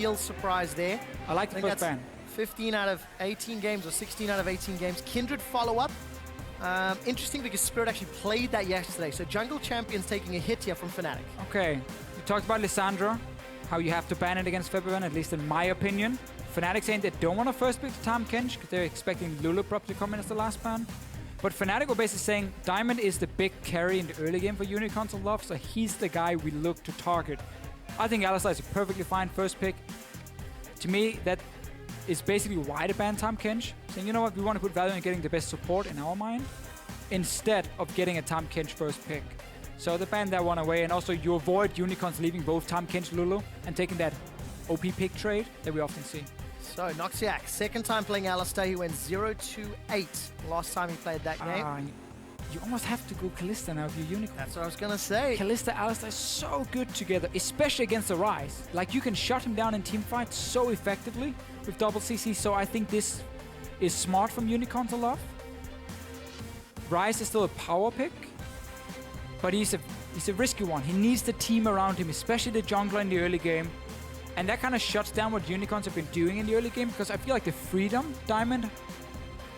real surprise there. I like the first ban. 15 out of 18 games or 16 out of 18 games. Kindred follow-up. Interesting because Spirit actually played that yesterday. So jungle champions taking a hit here from Fnatic. Okay, we talked about Lissandra, how you have to ban it against Febiven, at least in my opinion. Fnatic saying they don't want to first pick the Tahm Kench because they're expecting Lulu probably to come in as the last ban. But Fnatic were basically saying Diamond is the big carry in the early game for Unicorns of Love, so he's the guy we look to target. I think Alistar is a perfectly fine first pick. To me, that is basically why they banned Tahm Kench. Saying, you know what, we want to put value in getting the best support in our mind, instead of getting a Tahm Kench first pick. So they banned that one away, and also you avoid Unicorns leaving both Tahm Kench Lulu and taking that OP pick trade that we often see. So Noxiak, second time playing Alistar, he went 0-2-8 last time he played that game. You almost have to go Kalista now if you're Unicorn. That's what I was going to say. Kalista, Alistar is so good together, especially against the Ryze. Like, you can shut him down in teamfights so effectively with double CC, so I think this is smart from Unicorn to love. Ryze is still a power pick, but he's a risky one. He needs the team around him, especially the jungler in the early game. And that kind of shuts down what Unicorns have been doing in the early game, because I feel like the freedom Diamond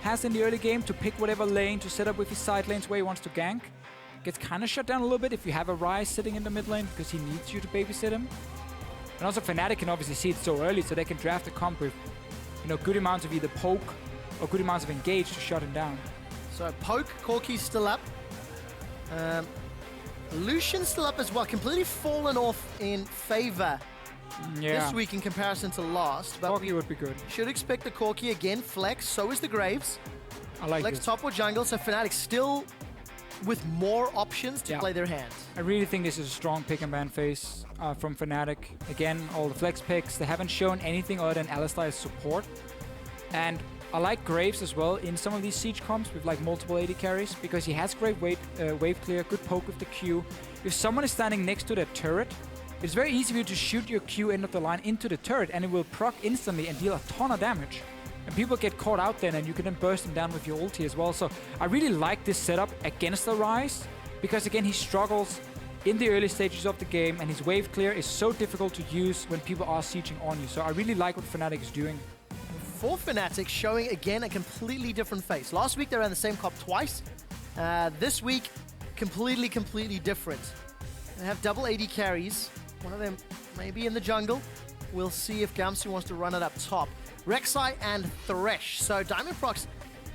has in the early game to pick whatever lane to set up with his side lanes where he wants to gank gets kind of shut down a little bit if you have a Ryze sitting in the mid lane, because he needs you to babysit him. And also Fnatic can obviously see it so early, so they can draft a comp with, you know, good amounts of either poke or good amounts of engage to shut him down. So poke, Corki's still up. Lucian's still up as well, completely fallen off in favor this week in comparison to last. But Corki would be good. Should expect the Corki again, flex, so is the Graves. I like Flex this. top or jungle, so Fnatic still with more options to play their hand. I really think this is a strong pick and ban phase from Fnatic. Again, all the flex picks, they haven't shown anything other than Alistar's support. And I like Graves as well in some of these siege comps with like multiple AD carries, because he has great wave clear, good poke with the Q. If someone is standing next to that turret, it's very easy for you to shoot your Q end of the line into the turret, and it will proc instantly and deal a ton of damage. And people get caught out then, and you can then burst him down with your ulti as well. So I really like this setup against the Ryze, because again, he struggles in the early stages of the game, and his wave clear is so difficult to use when people are sieging on you. So I really like what Fnatic is doing. For Fnatic, showing again a completely different face. Last week they ran the same comp twice. This week, completely different. They have double AD carries. One of them maybe in the jungle. We'll see if Gamsu wants to run it up top. Rek'Sai and Thresh. So Diamondprox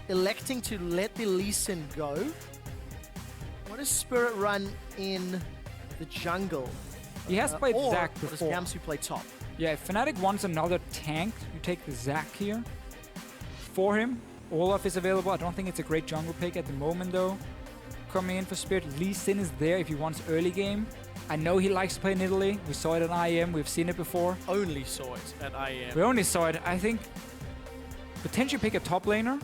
electing to let the Lee Sin go. What does Spirit run in the jungle? He has played Zac before. Or does Gamsu play top? Yeah, if Fnatic wants another tank, you take the Zac here. For him, Olaf is available. I don't think it's a great jungle pick at the moment though. Coming in for Spirit, Lee Sin is there if he wants early game. I know he likes to play in Italy. We saw it at IEM. We've seen it before. Only saw it at IEM. We only saw it. I think potentially pick a top laner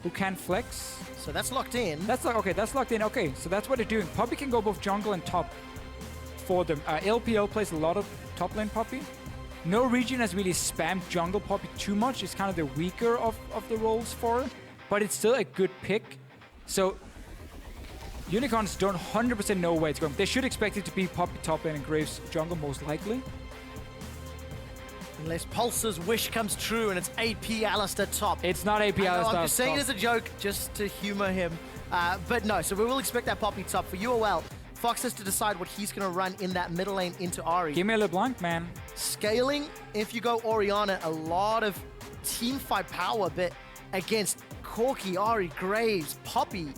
who can flex. So that's locked in. That's like, okay, that's locked in. Okay, so that's what they're doing. Poppy can go both jungle and top for them. LPL plays a lot of top lane Poppy. No region has really spammed jungle Poppy too much. It's kind of the weaker of the roles for her, but it's still a good pick. So Unicorns don't 100% know where it's going. They should expect it to be Poppy top lane and Graves jungle most likely. Unless Pulse's wish comes true and it's AP Alistar top. It's not AP Alistar. I'm just saying it as a joke, just to humor him. But no, so we will expect that Poppy top. For UOL, Fox has to decide what he's going to run in that middle lane into Ahri. Give me a LeBlanc, man. Scaling, if you go Orianna, a lot of team fight power, but against Corki, Ahri, Graves, Poppy.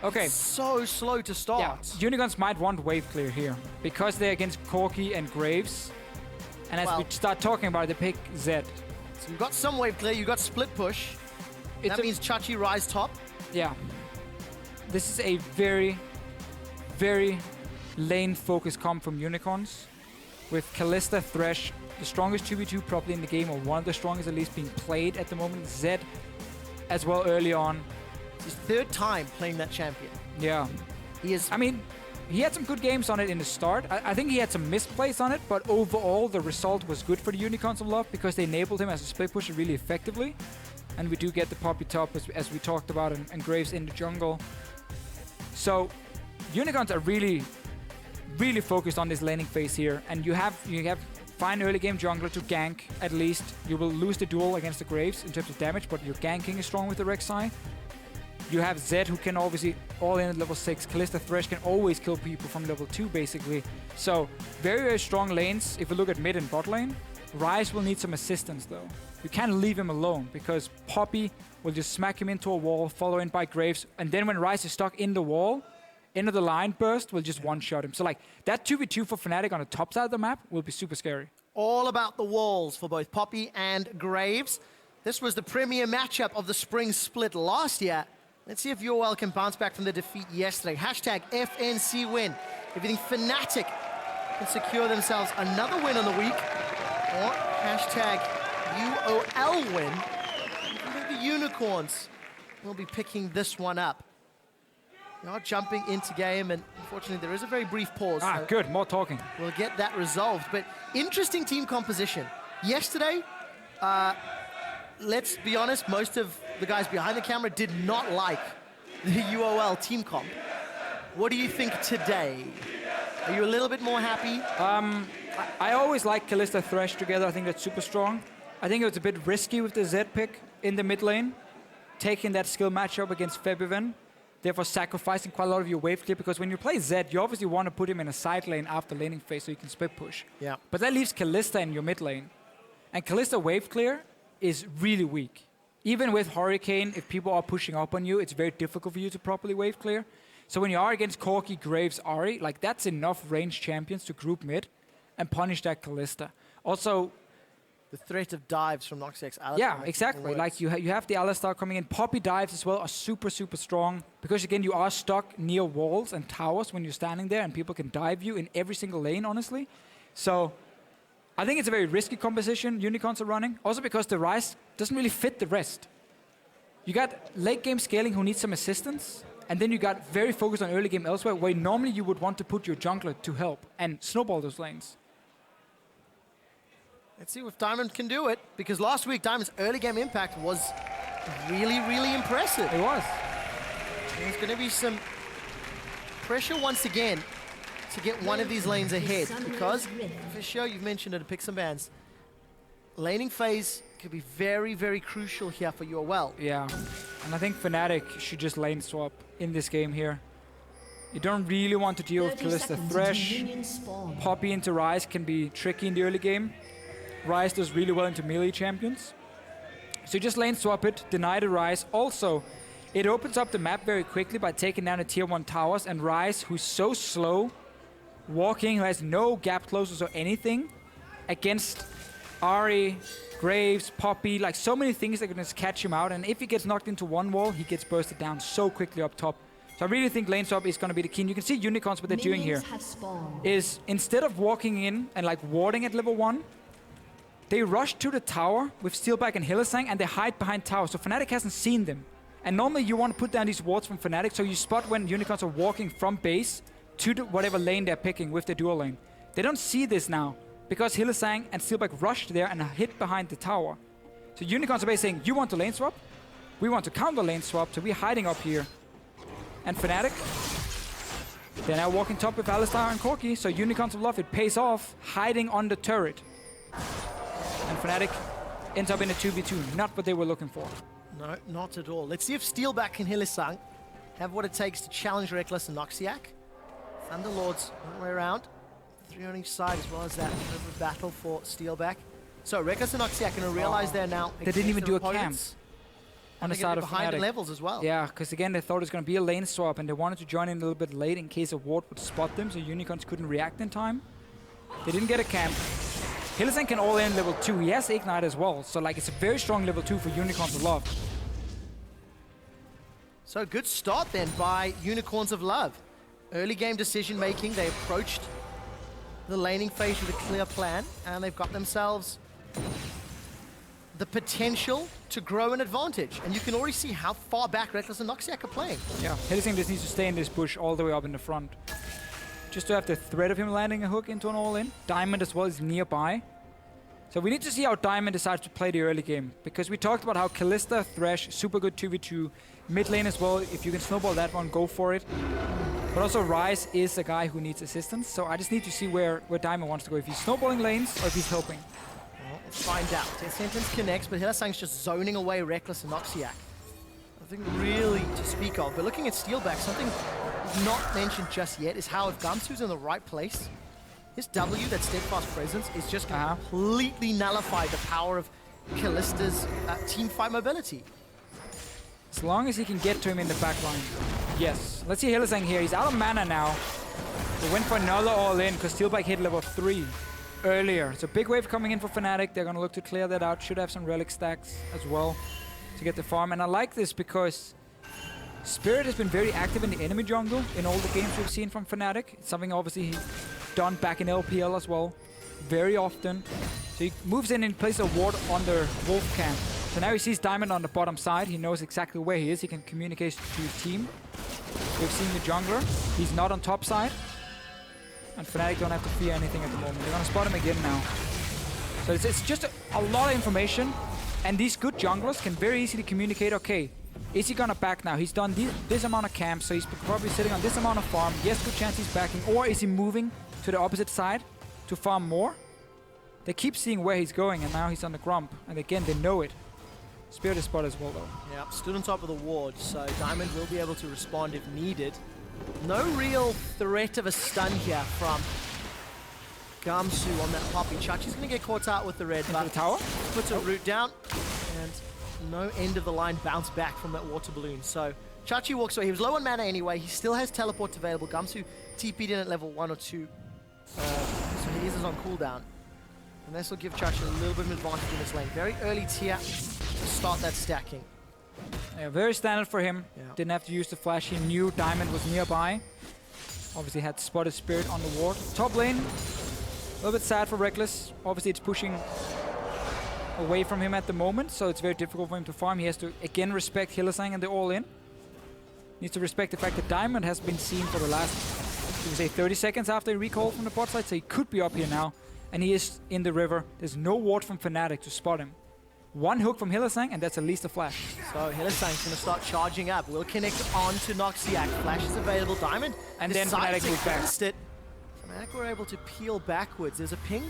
Okay. So slow to start. Yeah, Unicorns might want wave clear here because they're against Corki and Graves. And as we start talking about it, they pick Zed. So you've got some wave clear, you've got split push. That means Chachi Ryze top. Yeah. This is a very lane-focused comp from Unicorns. With Kalista, Thresh, the strongest 2v2 probably in the game, or one of the strongest at least being played at the moment. Zed as well early on. It's his third time playing that champion. Yeah. He is... I mean, he had some good games on it in the start. I think he had some misplays on it, but overall the result was good for the Unicorns of Love because they enabled him as a split pusher really effectively. And we do get the Poppy top as we talked about, and Graves in the jungle. So Unicorns are really focused on this laning phase here, and you have find early game jungler to gank, at least. You will lose the duel against the Graves in terms of damage, but your ganking is strong with the Rek'Sai. You have Zed, who can obviously all in at level 6. Kalista, Thresh can always kill people from level 2, basically. So, very, very strong lanes. If we look at mid and bot lane, Ryze will need some assistance, though. You can't leave him alone, because Poppy will just smack him into a wall, follow in by Graves, and then when Ryze is stuck in the wall, into the line burst will just one-shot him. So, like, that 2v2 for Fnatic on the top side of the map will be super scary. All about the walls for both Poppy and Graves. This was the premier matchup of the spring split last year. Let's see if UOL can bounce back from the defeat yesterday. Hashtag FNC win. If you think Fnatic can secure themselves another win on the week, or hashtag UOL win, I think the Unicorns will be picking this one up. They are jumping into game, and unfortunately there is a very brief pause. So good, more talking. We'll get that resolved, but interesting team composition. Yesterday, let's be honest, most of the guys behind the camera did not like the UOL team comp. What do you think today? Are you a little bit more happy? I always like Kalista Thresh together. I think that's super strong. I think it was a bit risky with the Zed pick in the mid lane, taking that skill matchup against Febiven, therefore sacrificing quite a lot of your wave clear, because when you play Zed, you obviously want to put him in a side lane after laning phase so you can split push. Yeah. But that leaves Kalista in your mid lane. And Kalista wave clear is really weak. Even with Hurricane, if people are pushing up on you, it's very difficult for you to properly wave clear. So when you are against Corki, Graves, Ahri, like that's enough ranged champions to group mid and punish that Kalista. Also, the threat of dives from Noxiak's Alistar. Yeah, exactly. Like you have the Alistar coming in. Poppy dives as well are super, super strong. Because again, you are stuck near walls and towers when you're standing there, and people can dive you in every single lane, honestly. So I think it's a very risky composition Unicorns are running. Also because the Ryze doesn't really fit the rest. You got late game scaling who needs some assistance, and then you got very focused on early game elsewhere, where normally you would want to put your jungler to help and snowball those lanes. Let's see if Diamond can do it, because last week Diamond's early game impact was really, really impressive. It was. There's going to be some pressure once again to get one of these lanes ahead, because, for sure, you've mentioned it to pick some bands. Laning phase could be very, very crucial here for UOL. Yeah, and I think Fnatic should just lane swap in this game here. You don't really want to deal with Kalista Thresh. Poppy into Ryze can be tricky in the early game. Ryze does really well into melee champions. So you just lane swap it, deny the Ryze. Also, it opens up the map very quickly by taking down the tier 1 towers, and Ryze, who's so slow, walking, who has no gap closers or anything, against Ahri, Graves, Poppy, like so many things that can just catch him out, and if he gets knocked into one wall, he gets bursted down so quickly up top. So I really think lane swap is going to be the key. And you can see Unicorns, what they're doing here is, instead of walking in and like warding at level 1, they rush to the tower with Steelback and Hylissang, and they hide behind towers, so Fnatic hasn't seen them. And normally you want to put down these wards from Fnatic, so you spot when Unicorns are walking from base to whatever lane they're picking with their dual lane. They don't see this now, because Hylissang and Steelback rushed there and hid behind the tower. So Unicorns are basically saying, you want to lane swap? We want to counter lane swap, so we're hiding up here. And Fnatic, they're now walking top with Alistar and Corki, so Unicorns of Love, it pays off, hiding on the turret. And Fnatic ends up in a 2v2, not what they were looking for. No, not at all. Let's see if Steelback and Hylissang have what it takes to challenge Rekkles and Noxiak. Thunderlords all the way around. 3 on each side, as well as that battle for Steelback. So Rekkles and Noxiak are going to realize they're now... They didn't even do a camp on the side of behind Fnatic. The levels as well. Yeah, because again, they thought it was going to be a lane swap, and they wanted to join in a little bit late in case a ward would spot them, so Unicorns couldn't react in time. They didn't get a camp. Hylissang can all in level 2. He has Ignite as well, so like it's a very strong level 2 for Unicorns of Love. So good start then by Unicorns of Love. Early game decision making, they approached the laning phase with a clear plan, and they've got themselves the potential to grow an advantage. And you can already see how far back Rekkles and Noxiak are playing. Yeah, Hylissang just needs to stay in this bush all the way up in the front, just to have the threat of him landing a hook into an all-in. Diamond as well is nearby. So we need to see how Diamond decides to play the early game, because we talked about how Kalista, Thresh, super good 2v2, mid lane as well. If you can snowball that one, go for it. But also Ryze is a guy who needs assistance, so I just need to see where Diamond wants to go. If he's snowballing lanes or if he's helping. Well, let's find out. Sentence connects, but Hylissang's just zoning away Rekkles and Noxiak. Nothing really to speak of. But looking at Steelback, something not mentioned just yet is how if Gamsu's in the right place, his W, that steadfast presence, is just going to completely nullify the power of Kalista's team fight mobility. As long as he can get to him in the back line. Yes. Let's see Hylissang here. He's out of mana now. They went for another all-in because Steelback hit level 3 earlier. So big wave coming in for Fnatic. They're going to look to clear that out. Should have some relic stacks as well to get the farm. And I like this because Spirit has been very active in the enemy jungle in all the games we've seen from Fnatic. It's something obviously he's done back in LPL as well. Very often. So he moves in and places a ward on the Wolf camp. So now he sees Diamond on the bottom side. He knows exactly where he is. He can communicate to his team. We've seen the jungler. He's not on top side. And Fnatic don't have to fear anything at the moment. They're going to spot him again now. So it's just a lot of information. And these good junglers can very easily communicate, okay, is he going to back now? He's done this amount of camps, so he's probably sitting on this amount of farm. Yes, good chance he's backing. Or is he moving to the opposite side to farm more? They keep seeing where he's going, and now he's on the Grump. And again, they know it. Spirit is spot as well, though. Yeah, stood on top of the ward, so Diamond will be able to respond if needed. No real threat of a stun here from Gamsu on that Poppy. Chachi's going to get caught out with the red, but the tower puts a root down, and no end of the line bounce back from that water balloon. So Chachi walks away. He was low on mana anyway. He still has teleport available. Gamsu TP'd in at level 1 or 2, so he is on cooldown. And this will give Chachi a little bit of advantage in this lane. Very early tier to start that stacking. Yeah, very standard for him. Yeah. Didn't have to use the flash. He knew Diamond was nearby. Obviously had spotted Spirit on the ward. Top lane, a little bit sad for Rekkles. Obviously it's pushing away from him at the moment, so it's very difficult for him to farm. He has to again respect Hylissang and the all-in. Needs to respect the fact that Diamond has been seen for the last, you would say, 30 seconds after he recalled from the bot side, so he could be up here now. And he is in the river. There's no ward from Fnatic to spot him. One hook from Hylissang, and that's at least a flash. So Hylissang's going to start charging up. Will connect on to Noxiak. Flash is available. Diamond. And then Fnatic moves back. Fnatic were able to peel backwards. There's a ping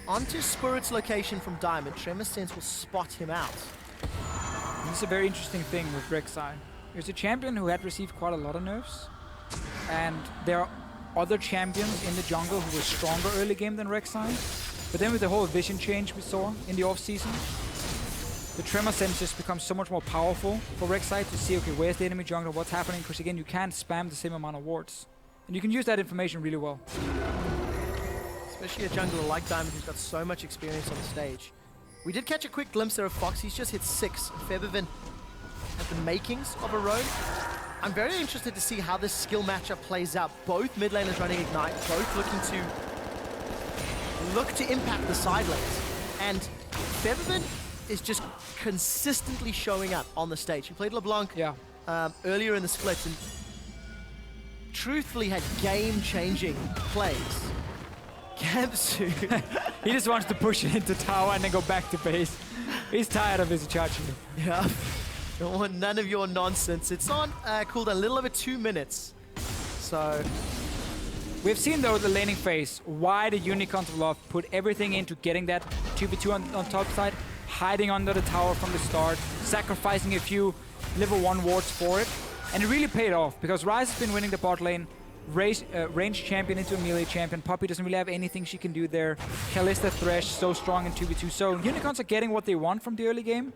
onto Spirit's location from Diamond. Tremor Sense will spot him out. This is a very interesting thing with Rek'Sai. He's a champion who had received quite a lot of nerfs. And there are other champions in the jungle who were stronger early game than Rek'Sai. But then with the whole vision change we saw in the off-season, the Tremor Sense just becomes so much more powerful for Rek'Sai to see, okay, where's the enemy jungle, what's happening, because again, you can't spam the same amount of wards. And you can use that information really well. Especially a jungler like Diamond who's got so much experience on the stage. We did catch a quick glimpse there of Fox. He's just hit 6. Febiven at the makings of a road. I'm very interested to see how this skill matchup plays out. Both mid laners running Ignite, both looking to impact the side lanes. And Febiven is just consistently showing up on the stage. He played LeBlanc earlier in the split and truthfully had game-changing plays. Gamsu. He just wants to push it into tower and then go back to base. He's tired of Vizicsacsi. Yeah. Don't want none of your nonsense. It's on cooldown a little over 2 minutes. So we've seen though the laning phase why the Unicorns of Love put everything into getting that 2v2 on top side, hiding under the tower from the start, sacrificing a few level 1 wards for it. And it really paid off because Ryze has been winning the bot lane, range champion into a melee champion. Poppy doesn't really have anything she can do there. Kalista, Thresh, so strong in 2v2. So Unicorns are getting what they want from the early game.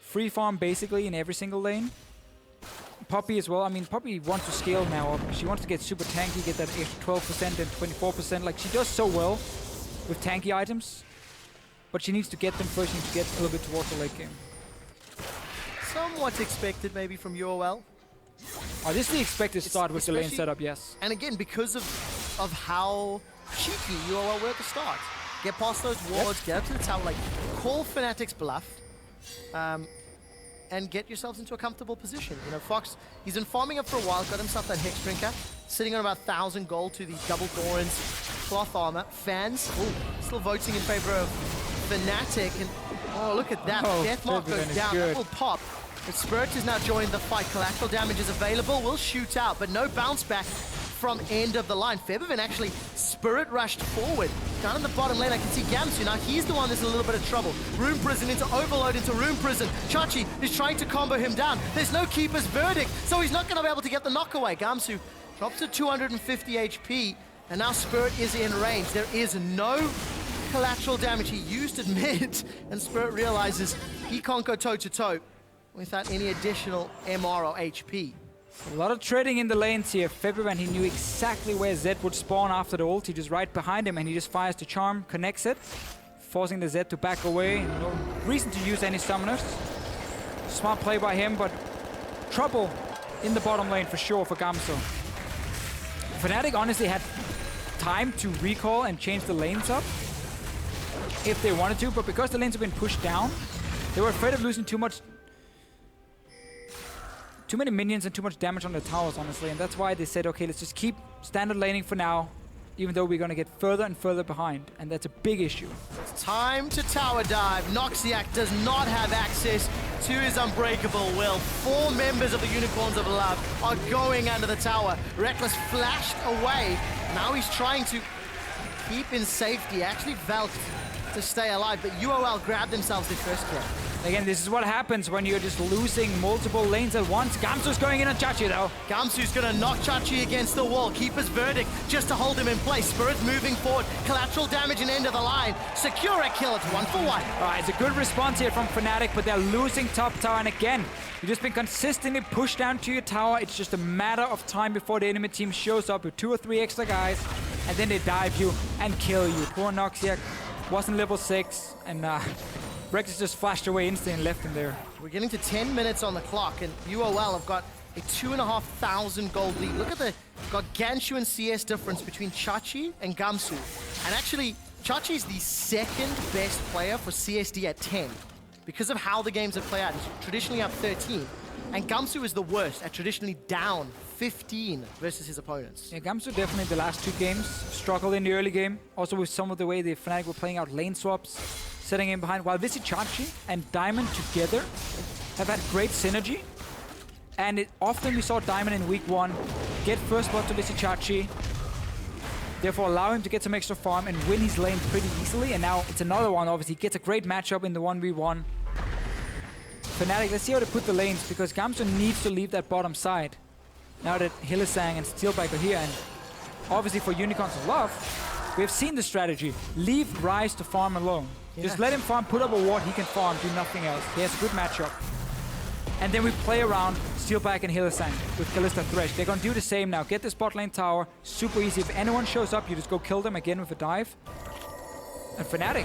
Free farm basically in every single lane. Poppy as well. I mean, Poppy wants to scale now. She wants to get super tanky, get that extra 12% and 24%. Like, she does so well with tanky items. But she needs to get them first. She needs to get a little bit towards the late game. Somewhat expected maybe from UOL. Oh, this is the expected start with the lane setup, yes. And again, because of how cheeky UOL were at the start. Get past those wards, get up to the tower, like, call Fnatic's bluff. And get yourselves into a comfortable position. You know, Fox, he's been farming up for a while, got himself that Hex Drinker, sitting on about 1,000 gold to the double Thorns, cloth armor. Fans, still voting in favor of Fnatic, and oh, look at that. Deathmark goes down, that will pop. But Spirit has now joined the fight. Collateral damage is available, will shoot out, but no bounce back from end of the line. Febiven actually Spirit rushed forward. Down in the bottom lane, I can see Gamsu. Now he's the one that's in a little bit of trouble. Room Prison into Overload into Room Prison. Chachi is trying to combo him down. There's no Keeper's Verdict, so he's not going to be able to get the knockaway. Gamsu drops to 250 HP, and now Spirit is in range. There is no collateral damage. He used it mid, and Spirit realizes he can't go toe-to-toe without any additional MR or HP. A lot of trading in the lanes here. Febiven, he knew exactly where Zed would spawn after the ult. He just right behind him and he just fires the charm, connects it, forcing the Zed to back away. No reason to use any summoners. Smart play by him, but trouble in the bottom lane for sure for Gamsu. Fnatic honestly had time to recall and change the lanes up if they wanted to, but because the lanes have been pushed down, they were afraid of losing too many minions and too much damage on the towers, honestly, and that's why they said, okay, let's just keep standard laning for now, even though we're going to get further and further behind, and that's a big issue. It's time to tower dive. Noxiak does not have access to his unbreakable will. 4 members of the Unicorns of Love are going under the tower. Rekkles flashed away. Now he's trying to keep in safety. Actually Valked to stay alive, but UOL grabbed themselves the first kill. Again, this is what happens when you're just losing multiple lanes at once. Gamsu's going in on Chachi though. Gamsu's gonna knock Chachi against the wall. Keeper's Verdict just to hold him in place. Spirit moving forward. Collateral damage and end of the line. Secure a kill. It's 1 for 1. All right, it's a good response here from Fnatic, but they're losing top tower. And again, you've just been consistently pushed down to your tower. It's just a matter of time before the enemy team shows up with 2 or 3 extra guys, and then they dive you and kill you. Poor Noxiak wasn't level 6, and Rekkles just flashed away instantly and left him there. We're getting to 10 minutes on the clock, and UOL have got a 2,500 gold lead. Look at the gargantuan CS difference between Chachi and Gamsu. And actually, Chachi is the second best player for CSD at 10 because of how the games have played out. He's traditionally up 13, and Gamsu is the worst at traditionally down 15 versus his opponents. Yeah, Gamsu definitely the last 2 games struggled in the early game. Also with some of the way the Fnatic were playing out lane swaps, setting in behind, while Vizicsacsi and Diamond together have had great synergy. And often we saw Diamond in week 1 get first blood to Vizicsacsi, therefore allow him to get some extra farm and win his lane pretty easily. And now it's another one, obviously. He gets a great matchup in the 1v1. Fnatic, let's see how they put the lanes, because Gamsu needs to leave that bottom side now that Hylissang and Steelback are here. And obviously for Unicorns of Love, we've seen the strategy. Leave Ryze to farm alone. Yeah. Just let him farm, put up a ward, he can farm, do nothing else. He has a good matchup. And then we play around Steelback and Hylissang with Kalista Thresh. They're gonna do the same now. Get this bot lane tower, super easy. If anyone shows up, you just go kill them again with a dive. And Fnatic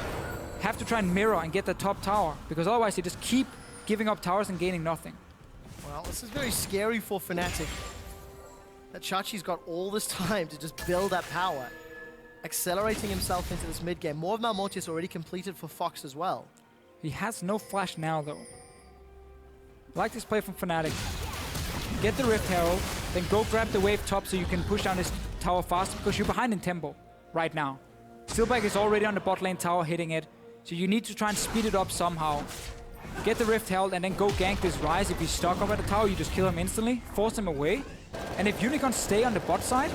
have to try and mirror and get the top tower, because otherwise they just keep giving up towers and gaining nothing. Well, this is very scary for Fnatic. That Chachi's got all this time to just build that power, accelerating himself into this mid game. More of Malmortius already completed for Fox as well. He has no flash now though. Like this play from Fnatic. Get the Rift Herald, then go grab the wave top so you can push down this tower faster, because you're behind in tempo right now. Steelback is already on the bot lane tower hitting it, so you need to try and speed it up somehow. Get the Rift Herald and then go gank this Ryze. If he's stuck over the tower, you just kill him instantly, force him away. And if Unicorns stay on the bot side,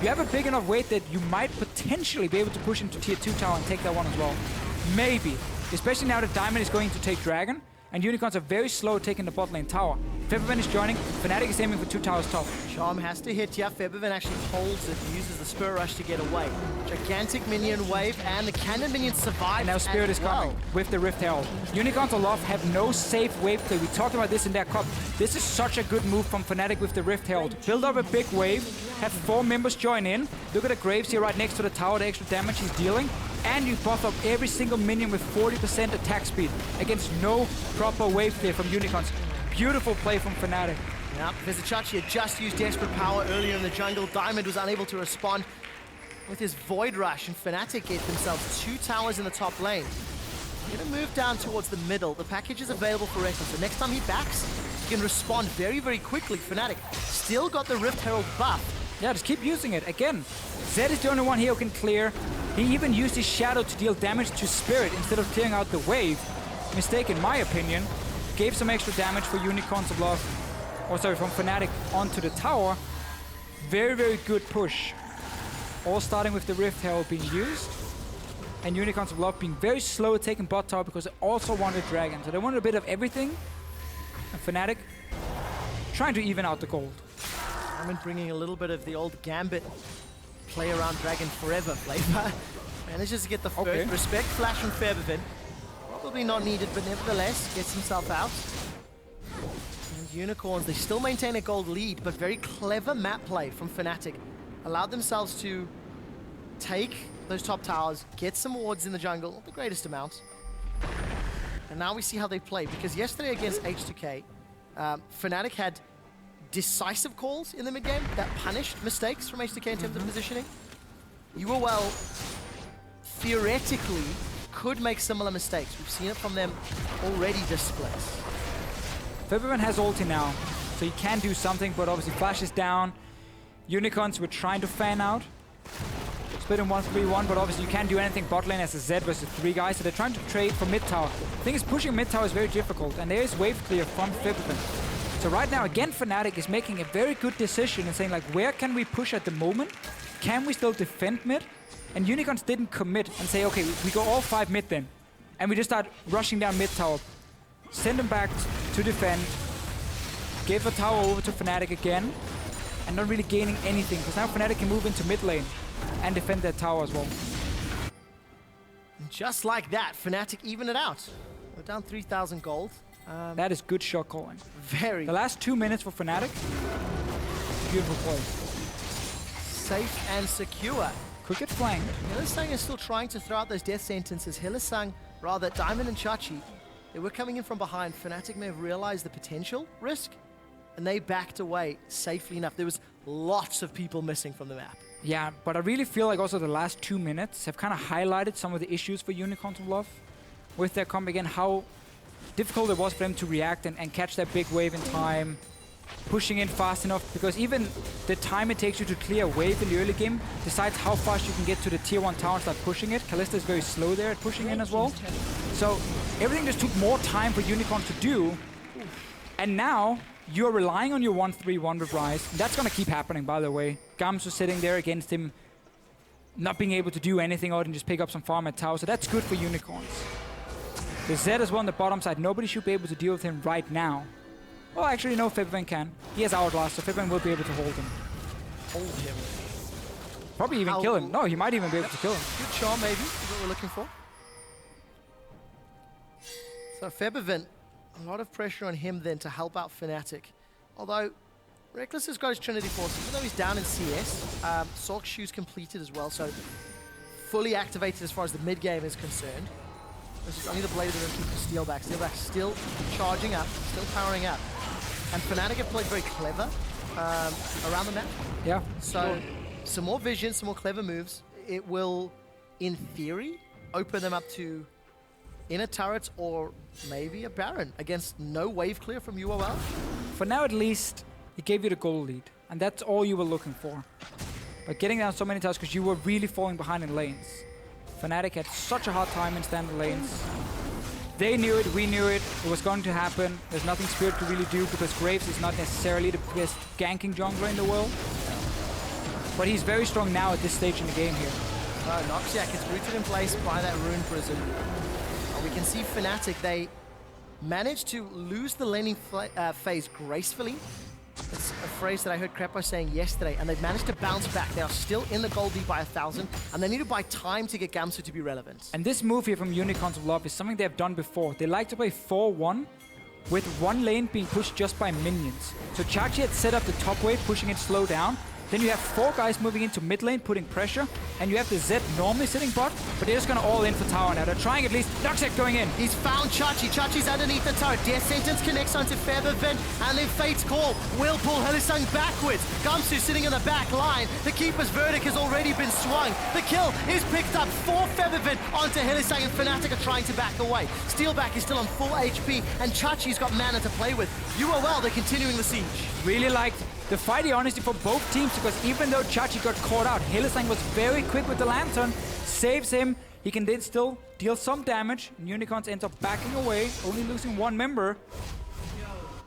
you have a big enough weight that you might potentially be able to push into tier 2 tower and take that one as well. Maybe. Especially now that Diamond is going to take Dragon, and Unicorns are very slow taking the bot lane tower. Febiven is joining. Fnatic is aiming for 2 towers top. Charm has to hit here. Febiven actually holds it, uses the Spirit Rush to get away. Gigantic minion wave, and the cannon minions survive. And now Spirit is coming with the Rift Herald. Unicorns of Love have no safe wave play. We talked about this in their cup. This is such a good move from Fnatic with the Rift Herald. Build up a big wave, have 4 members join in. Look at the Graves here right next to the tower, the extra damage he's dealing. And you buff up every single minion with 40% attack speed against no proper wave clear from Unicorns. Beautiful play from Fnatic. Yep, Vizicsacsi had just used Desperate Power earlier in the jungle. Diamond was unable to respond with his Void Rush, and Fnatic get themselves 2 towers in the top lane. They're gonna move down towards the middle. The package is available for Rekkles, so next time he backs, he can respond very, very quickly. Fnatic still got the Rift Herald buff. Yeah, just keep using it. Again, Zed is the only one here who can clear. He even used his Shadow to deal damage to Spirit instead of clearing out the wave. Mistake in my opinion. gave some extra damage for Unicorns of Love, or sorry, from Fnatic onto the tower. Very, very good push. All starting with the Rift Herald being used, and Unicorns of Love being very slow at taking bot tower because they also wanted Dragon. So they wanted a bit of everything, and Fnatic trying to even out the gold. Diamond bringing a little bit of the old Gambit play around Dragon forever flavor. Manages to get the first respect flash from Febiven. Probably not needed, but nevertheless gets himself out. And Unicorns, they still maintain a gold lead, but very clever map play from Fnatic. Allowed themselves to take those top towers, get some wards in the jungle, not the greatest amount. And now we see how they play, because yesterday against H2K, Fnatic had decisive calls in the mid game that punished mistakes from H2K in terms of positioning. UOL theoretically could make similar mistakes. We've seen it from them already this split. Febiven has ulti now, so he can do something, but obviously Flash is down. Unicorns were trying to fan out. Split in 1-3-1, but obviously you can't do anything bot lane as a Z versus 3 guys, so they're trying to trade for mid tower. The thing is, pushing mid tower is very difficult, and there is wave clear from Febiven. So right now, again, Fnatic is making a very good decision and saying, like, where can we push at the moment? Can we still defend mid? And Unicorns didn't commit and say, okay, we go all 5 mid then. And we just start rushing down mid tower. Send them back to defend. Give a tower over to Fnatic again. And not really gaining anything, because now Fnatic can move into mid lane and defend that tower as well. And just like that, Fnatic even it out. We're down 3,000 gold. That is good shot calling. Very. The last 2 minutes for Fnatic. Beautiful play. Safe and secure. Quick at flank. Hylissang is still trying to throw out those death sentences. Hylissang, rather, Diamond and Chachi, they were coming in from behind. Fnatic may have realized the potential risk, and they backed away safely enough. There was lots of people missing from the map. Yeah, but I really feel like also the last 2 minutes have kind of highlighted some of the issues for Unicorns of Love with their comeback and how difficult it was for them to react and catch that big wave in time, pushing in fast enough, because even the time it takes you to clear a wave in the early game decides how fast you can get to the tier 1 tower and start pushing it. Kalista is very slow there at pushing in as well. So everything just took more time for Unicorn to do, and now you're relying on your 1-3-1 with Ryze. That's going to keep happening, by the way. Gamsu sitting there against him, not being able to do anything other than just pick up some farm at tower, so that's good for Unicorns. The Z as well on the bottom side, nobody should be able to deal with him right now. Well, actually, no, Febiven can. He has Outlast, so Febiven will be able to hold him. Hold him. Probably even kill him. No, he might even be able to kill him. Good charm, maybe, is what we're looking for. So Febiven, a lot of pressure on him then to help out Fnatic. Although, Rekkles has got his Trinity Force, even though he's down in CS. Sork's Shoe's completed as well, so fully activated as far as the mid-game is concerned. This is only the blade that will keep Steelback. Steelback still charging up, still powering up. And Fnatic have played very clever around the map. Yeah. So some more vision, some more clever moves. It will, in theory, open them up to inner turrets or maybe a Baron against no wave clear from UOL. For now, at least, it gave you the goal lead. And that's all you were looking for. But getting down so many towers because you were really falling behind in lanes. Fnatic had such a hard time in standard lanes. They knew it, we knew it, it was going to happen. There's nothing Spirit could really do because Graves is not necessarily the best ganking jungler in the world. But he's very strong now at this stage in the game here. Noxiak is rooted in place by that Rune Prism. We can see Fnatic, they managed to lose the laning phase gracefully. It's a phrase that I heard Krepo saying yesterday, and they've managed to bounce back. They are still in the gold lead by 1,000, and they need to buy time to get Gamsu to be relevant. And this move here from Unicorns of Love is something they've done before. They like to play 4-1, with one lane being pushed just by minions. So Chachi had set up the top wave, pushing it slow down. Then you have 4 guys moving into mid lane, putting pressure, and you have the Zed normally sitting bot, but they're just gonna all in for tower now. They're trying at least. Noxiak going in. He's found Chachi. Chachi's underneath the turret. Death Sentence connects onto Febiven, and then Fate's Call will pull Hylissang backwards. Gamsu sitting in the back line. The Keeper's Verdict has already been swung. The kill is picked up for Febiven onto Hylissang, and Fnatic are trying to back away. Steelback is still on full HP, and Chachi's got mana to play with. UOL, they're continuing the siege. Really liked the fighty honesty for both teams, because even though Chachi got caught out, Hylissang was very quick with the Lantern, saves him, He can then still deal some damage, and Unicorns ends up backing away, only losing one member.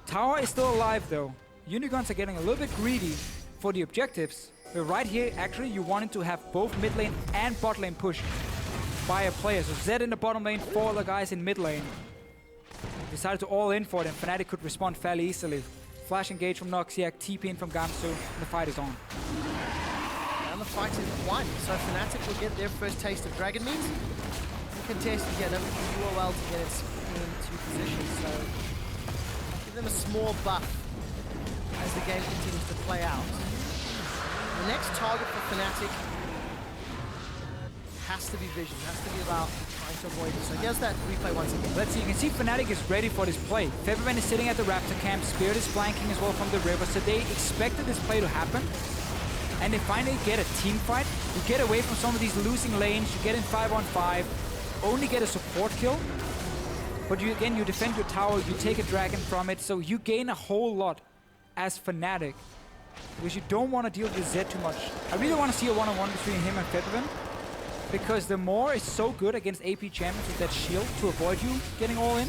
Tower is still alive though. Unicorns are getting a little bit greedy for the objectives. But right here, actually, you wanted to have both mid lane and bot lane pushed by a player. So Zed in the bottom lane, 4 other guys in mid lane. Decided to all in for it, and Fnatic could respond fairly easily. Flash engage from Noxiak, TP in from Gamsu, and the fight is on. And the fight is won, so Fnatic will get their first taste of Dragon Meat. Contested here, number 2 UOL to get its into position, so give them a small buff as the game continues to play out. The next target for Fnatic has to be Vision, has to be about trying to avoid it. So here's that replay once again. Let's see, you can see Fnatic is ready for this play. Febiven is sitting at the Raptor camp, Spirit is flanking as well from the river, so they expected this play to happen. And they finally get a team fight. You get away from some of these losing lanes, you get in 5-on-5, only get a support kill. But you defend your tower, you take a dragon from it, so you gain a whole lot as Fnatic. Because you don't want to deal with Zed too much. I really want to see a one-on-one between him and Febiven, because the Moore is so good against AP champions with that shield to avoid you getting all in.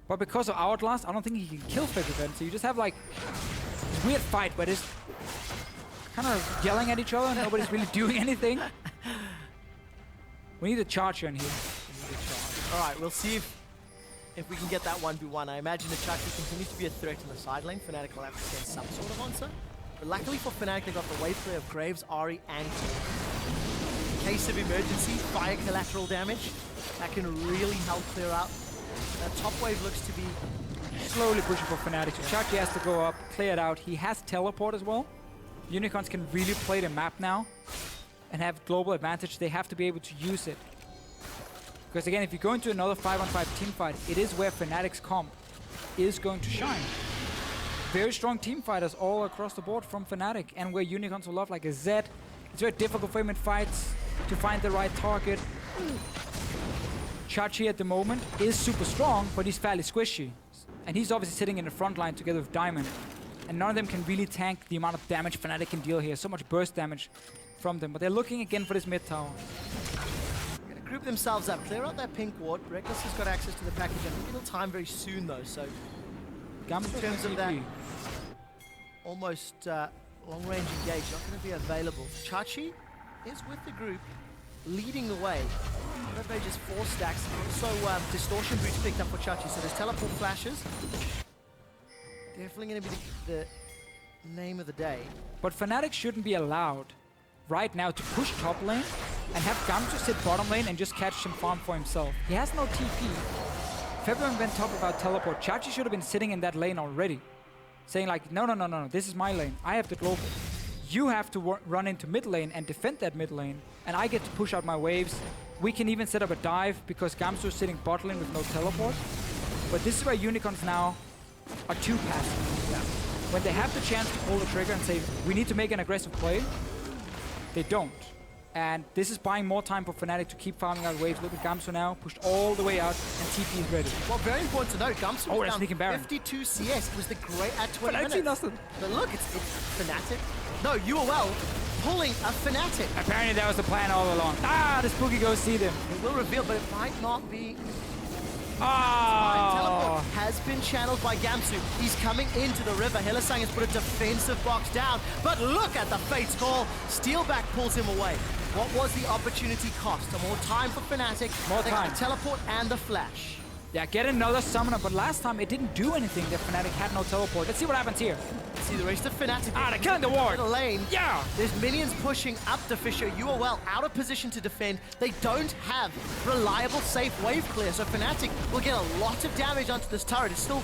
But because of Outlast, I don't think he can kill Febiven, so you just have like this weird fight where it's kind of yelling at each other and nobody's really doing anything. We need a charger in here. Alright, we'll see if we can get that 1v1. I imagine the Chucky continues to be a threat in the side lane. Fnatic will have to send some sort of answer. But luckily for Fnatic, they've got the wave play of Graves, Ahri, and in case of emergency, fire collateral damage. That can really help clear out. That top wave looks to be slowly pushing for Fnatic. So Chucky has to go up, clear it out. He has teleport as well. Unicorns can really play the map now and have global advantage. They have to be able to use it. Because again, if you go into another 5-on-5 team fight, it is where Fnatic's comp is going to shine. Very strong team fighters all across the board from Fnatic, and where Unicorns will love like a Zed. It's very difficult for him in fights to find the right target. Chachi at the moment is super strong, but he's fairly squishy. And he's obviously sitting in the front line together with Diamond. And none of them can really tank the amount of damage Fnatic can deal here. So much burst damage from them. But they're looking again for this mid tower. Gonna group themselves up, clear out that pink ward. Rekkles has got access to the package. I think it'll time very soon though, so Gamsu in terms of that almost long-range engage, not going to be available. Chachi is with the group, leading the way. Red just 4 stacks. Also, distortion boots picked up for Chachi, so there's teleport flashes. Definitely going to be the name of the day. But Fnatic shouldn't be allowed right now to push top lane and have Gamsu sit bottom lane and just catch some farm for himself. He has no TP. Febiven went top about teleport. Chachi should have been sitting in that lane already, saying like, no, this is my lane. I have the global. You have to run into mid lane and defend that mid lane, and I get to push out my waves. We can even set up a dive because Gamsu is sitting bot lane with no teleport. But this is where Unicorns now are too passive. Yeah. When they have the chance to pull the trigger and say, we need to make an aggressive play, they don't. And this is buying more time for Fnatic to keep farming out waves. Look at Gamsu now, pushed all the way out, and TP is ready. Well, very important to note, Gamsu was down sneaking Baron. 52 CS. It was the great at 20 But minutes. Nothing. But look, it's Fnatic. No, UOL pulling a Fnatic. Apparently that was the plan all along. Ah, the Spooky goes see them. It will reveal, but it might not be. Oh. Teleport has been channeled by Gamsu. He's coming into the river. Hylissang has put a defensive box down. But look at the Fate's Call. Steelback pulls him away. What was the opportunity cost? More time for Fnatic. More time. The teleport and the flash. Yeah, get another summoner, but last time it didn't do anything that Fnatic had no teleport. Let's see what happens here. See the rest of Fnatic. Ah, they're killing the ward. The lane. Yeah. There's minions pushing up Deficio. UOL out of position to defend. They don't have reliable, safe wave clear, so Fnatic will get a lot of damage onto this turret. It's still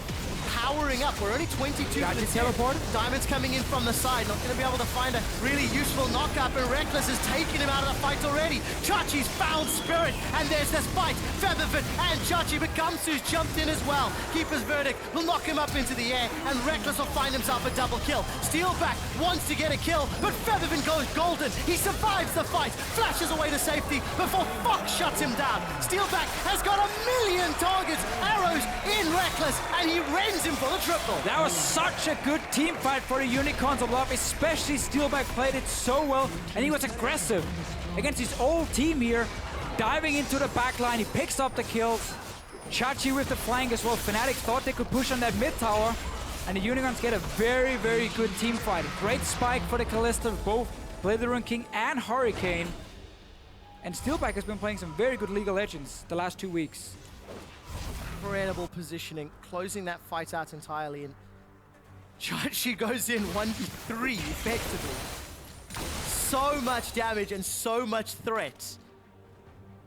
powering up. We're only 22 minutes teleport. Diamond's coming in from the side. Not going to be able to find a really useful knockup, and Rekkles has taken him out of the fight already. Chachi's found Spirit, and there's this fight. Febiven and Chachi, but Gamsu's jumped in as well. Keeper's Verdict will knock him up into the air, and Rekkles will find himself a double kill. Steelback wants to get a kill, but Febiven goes golden. He survives the fight, flashes away to safety before Fox shuts him down. Steelback has got 1,000,000 targets, arrows in Rekkles, and he rends him for the triple. That was such a good team fight for the Unicorns of Love, especially Steelback played it so well, and he was aggressive against his old team here. diving into the backline. He picks up the kills. Chachi with the flank as well. Fnatic thought they could push on that mid tower. And the Unicorns get a very, very good team fight. Great spike for the Kalista, both Blitherun King and Hurricane. And Steelback has been playing some very good League of Legends the last 2 weeks. Incredible positioning, closing that fight out entirely. And Chachi goes in 1v3 effectively. So much damage and so much threat.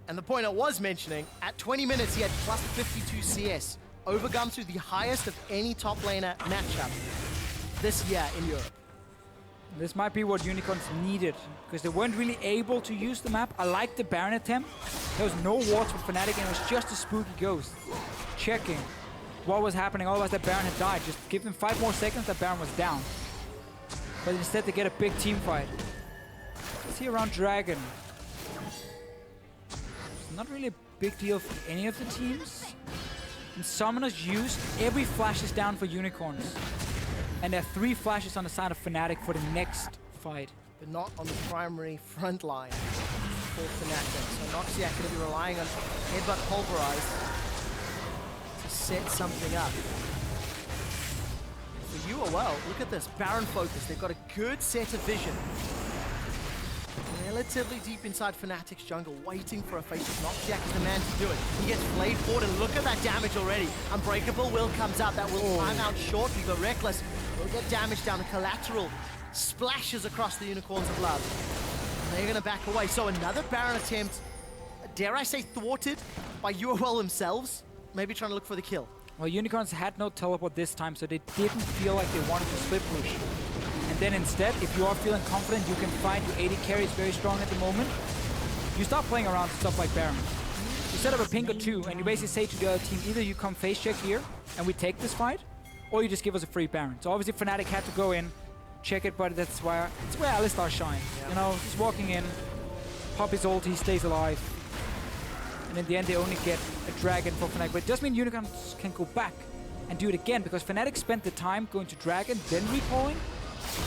And the point I was mentioning, at 20 minutes he had plus 52 CS. Over Gamsu, the highest of any top laner matchup this year in Europe. This might be what Unicorns needed, because they weren't really able to use the map. I like the Baron attempt. There was no wards for Fnatic, and it was just a spooky ghost checking what was happening. Otherwise, that Baron had died. Just give them 5 more seconds, that Baron was down. But instead, they get a big team fight. See around Dragon. It's not really a big deal for any of the teams. And Summoners used every flash is down for Unicorns. And there are 3 flashes on the side of Fnatic for the next fight. But not on the primary front line for Fnatic. So Noxiak going to be relying on Headbutt Pulverize to set something up. For UOL, look at this, Baron focus. They've got a good set of vision. Relatively deep inside Fnatic's jungle, waiting for a face. Noxiak is the man to do it. He gets flayed forward, and look at that damage already. Unbreakable will comes out. That will time out short. We've got Rekkles. Will get damage down. The collateral splashes across the Unicorns of Love. And they're going to back away. So another Baron attempt, dare I say thwarted by UOL themselves. Maybe trying to look for the kill. Well, Unicorns had no teleport this time, so they didn't feel like they wanted to split push. And then instead, if you are feeling confident, you can find your AD carry is very strong at the moment. You start playing around stuff like Baron. You set up a pink or 2, and you basically say to the other team, either you come face check here, and we take this fight, or you just give us a free Baron. So obviously Fnatic had to go in, check it, but it's where Alistar shines. Yeah. You know, just walking in, pop his ult, he stays alive. And in the end, they only get a Dragon for Fnatic. But it does mean Unicorns can go back and do it again, because Fnatic spent the time going to Dragon, then recalling.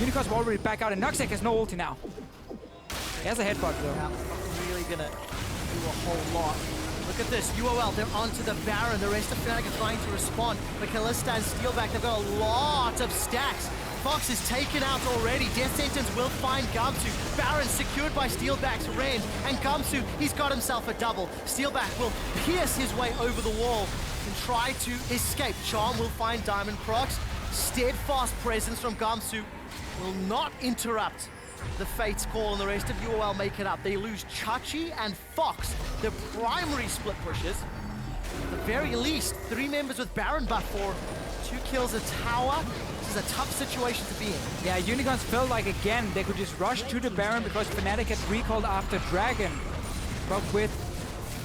Unicorns were already back out, and Noxiak has no ulti now. He has a headbutt though. Yeah, really gonna do a whole lot. Look at this, UOL, they're onto the Baron. The rest of Fnatic are trying to respond. But Kalista and Steelback, they've got a lot of stacks. Fox is taken out already. Death Sentence will find Gamsu. Baron secured by Steelback's range. And Gamsu, he's got himself a double. Steelback will pierce his way over the wall and try to escape. Charm will find Diamondprox. Steadfast presence from Gamsu will not interrupt the Fate's call, and the rest of UOL make it up. They lose Chachi and Fox, the primary split pushers. At the very least, 3 members with Baron buff for 2 kills a tower. This is a tough situation to be in. Yeah, Unicorns felt like again they could just rush to the Baron because Fnatic had recalled after Dragon. But with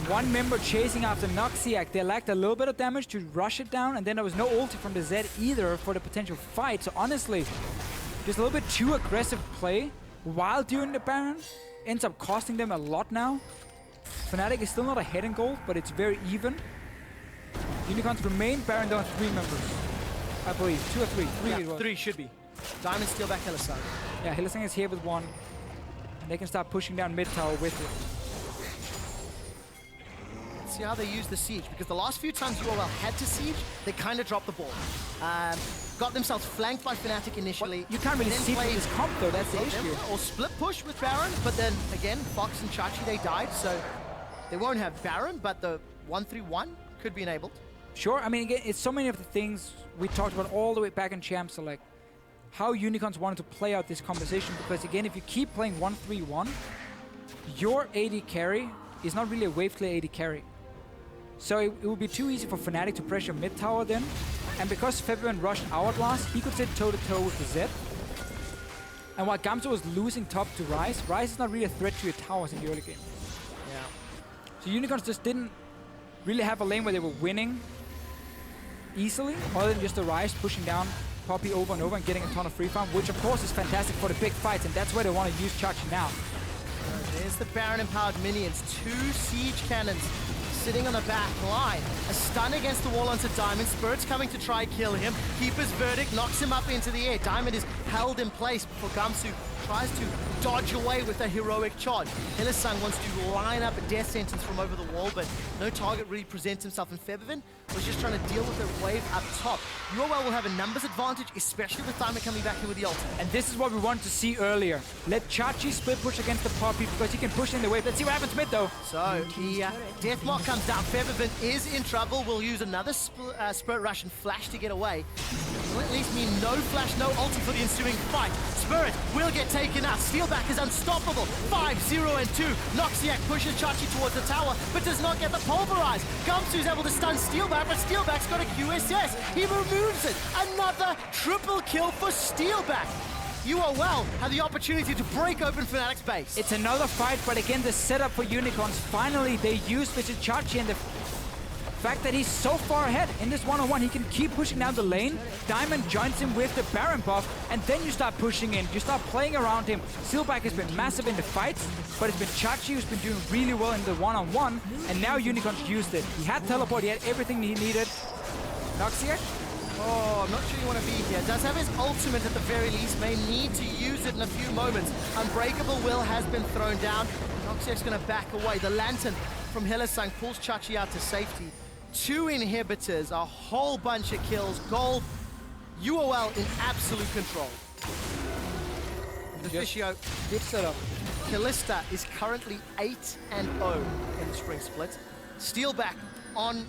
1 member chasing after Noxiak, they lacked a little bit of damage to rush it down, and then there was no ulti from the Zed either for the potential fight. So honestly, just a little bit too aggressive play while doing the Baron ends up costing them a lot now. Fnatic is still not ahead in gold, but it's very even. Unicorns remain Baron down 3 members, I believe. 2 or 3? 3 it was. 3 should be. Diamond Steelback Hylissang. Yeah, Hylissang is here with 1. And they can start pushing down mid tower with it. Let's see how they use the siege, because the last few times UOL had to siege, they kind of dropped the ball. Got themselves flanked by Fnatic initially. Well, you can't really see this comp though, that's the issue. Or split push with Baron, but then again, Fox and Chachi, they died, so they won't have Baron, but the 1-3-1 could be enabled. Sure, I mean, again, it's so many of the things we talked about all the way back in Champ Select. How Unicorns wanted to play out this composition, because again, if you keep playing 1-3-1, your AD carry is not really a wave clear AD carry. So it would be too easy for Fnatic to pressure mid tower then. And because Febiven rushed Hourglass, he could sit toe-to-toe with the Zed. And while Gamsu was losing top to Ryze, Ryze is not really a threat to your towers in the early game. Yeah. So Unicorns just didn't really have a lane where they were winning easily, other than just the Ryze pushing down Poppy over and over and getting a ton of free farm, which of course is fantastic for the big fights, and that's where they want to use Chachi now. There's the Baron-empowered minions. 2 siege cannons sitting on the back line. A stun against the wall onto Diamond. Spirit's coming to try kill him. Keeper's verdict knocks him up into the air. Diamond is held in place before Gamsu tries to dodge away with a heroic charge. Hylissang wants to line up a death sentence from over the wall, but no target really presents himself, and Febiven was just trying to deal with the wave up top. UOL will have a numbers advantage, especially with Diamond coming back in with the ultimate. And this is what we wanted to see earlier. Let Chachi split push against the Poppy because he can push in the wave. Let's see what happens mid though. So the Deathmark comes down. Febiven is in trouble. We'll use another Spirit Rush and Flash to get away. Will at least mean no Flash, no ulti for the ensuing fight. Spirit will get taken out. Steelback is unstoppable. 5-0 and 2. Noxiak pushes Chachi towards the tower, but does not get the pulverize. Gamsu is able to stun Steelback, but Steelback's got a QSS. He removes it. Another triple kill for Steelback. UOL have the opportunity to break open Fnatic's base. It's another fight, but again, the setup for Unicorns. Finally, they use Vizicsacsi, and the fact that he's so far ahead in this one-on-one, he can keep pushing down the lane. Diamond joins him with the Baron buff, and then you start pushing in. You start playing around him. Steelback has been massive in the fights, but it's been Chachi who's been doing really well in the one-on-one, and now Unicorns used it. He had teleport, he had everything he needed. Noxiak? Oh, I'm not sure you want to be here. Does have his ultimate at the very least. May need to use it in a few moments. Unbreakable Will has been thrown down. Noxiak's going to back away. The Lantern from Hylissang pulls Chachi out to safety. 2 inhibitors, a whole bunch of kills. Gold, UOL in absolute control. Deficio. Good setup. Kalista is currently 8-0 in the spring split. Steelback on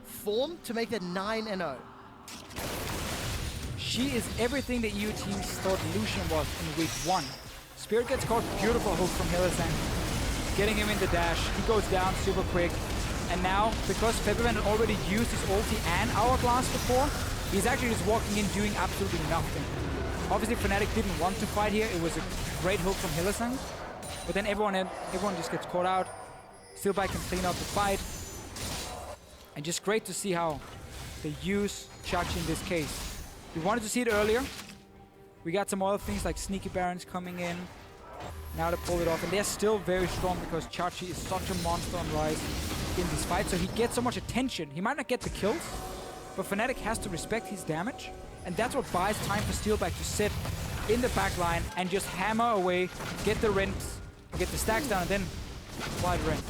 form to make it 9-0. She is everything that EU teams thought Lucian was in week 1. Spirit gets caught, beautiful hook from Hylissang. Getting him in the dash, he goes down super quick. And now, because Febiven had already used his ulti and Hourglass before, he's actually just walking in doing absolutely nothing. Obviously Fnatic didn't want to fight here, it was a great hook from Hylissang. But then everyone just gets caught out. Steelback can clean up the fight. And just great to see how they use Chachi in this case. We wanted to see it earlier. We got some other things like Sneaky Barons coming in. Now to pull it off, and they're still very strong because Chachi is such a monster on Ryze in this fight, so he gets so much attention. He might not get the kills, but Fnatic has to respect his damage, and that's what buys time for Steelback to sit in the back line and just hammer away, get the rents, get the stacks down, and then apply the rent.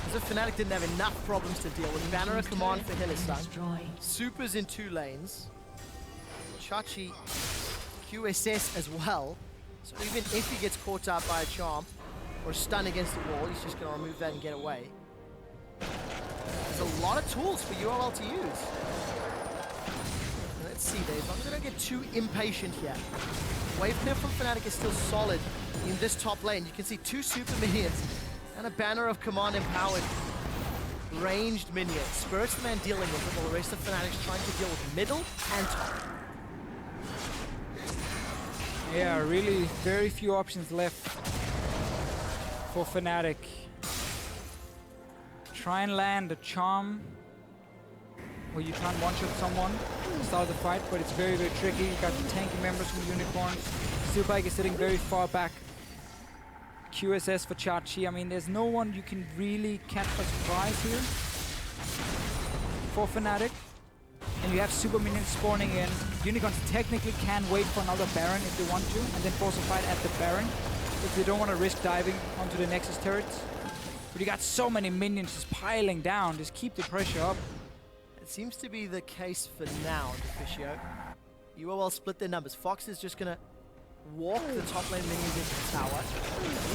As if Fnatic didn't have enough problems to deal with. Banner of command for Hylissang. Supers in 2 lanes. Chachi QSS as well. So even if he gets caught out by a charm or a stun against the wall, he's just going to remove that and get away. There's a lot of tools for UOL to use. Let's see, Dave. As long as I don't get too impatient here. Wave clear from Fnatic is still solid in this top lane. You can see 2 super minions and a banner of command empowered ranged minions. Spirit's the man dealing with it, while the rest of Fnatic's trying to deal with middle and top. Yeah, really very few options left for Fnatic. Try and land a charm where you can't one-shot someone at the start of the fight, but it's very, very tricky. You got the tanky members from Unicorns. Steelback is sitting very far back. QSS for Chachi. I mean, there's no one you can really catch by surprise here for Fnatic. And you have super minions spawning in. Unicorns technically can wait for another Baron if they want to, and then force a fight at the Baron if they don't want to risk diving onto the Nexus turrets. But you got so many minions just piling down, just keep the pressure up. It seems to be the case for now, Deficio. UOL split their numbers. Fox is just going to walk the top lane minions into the tower.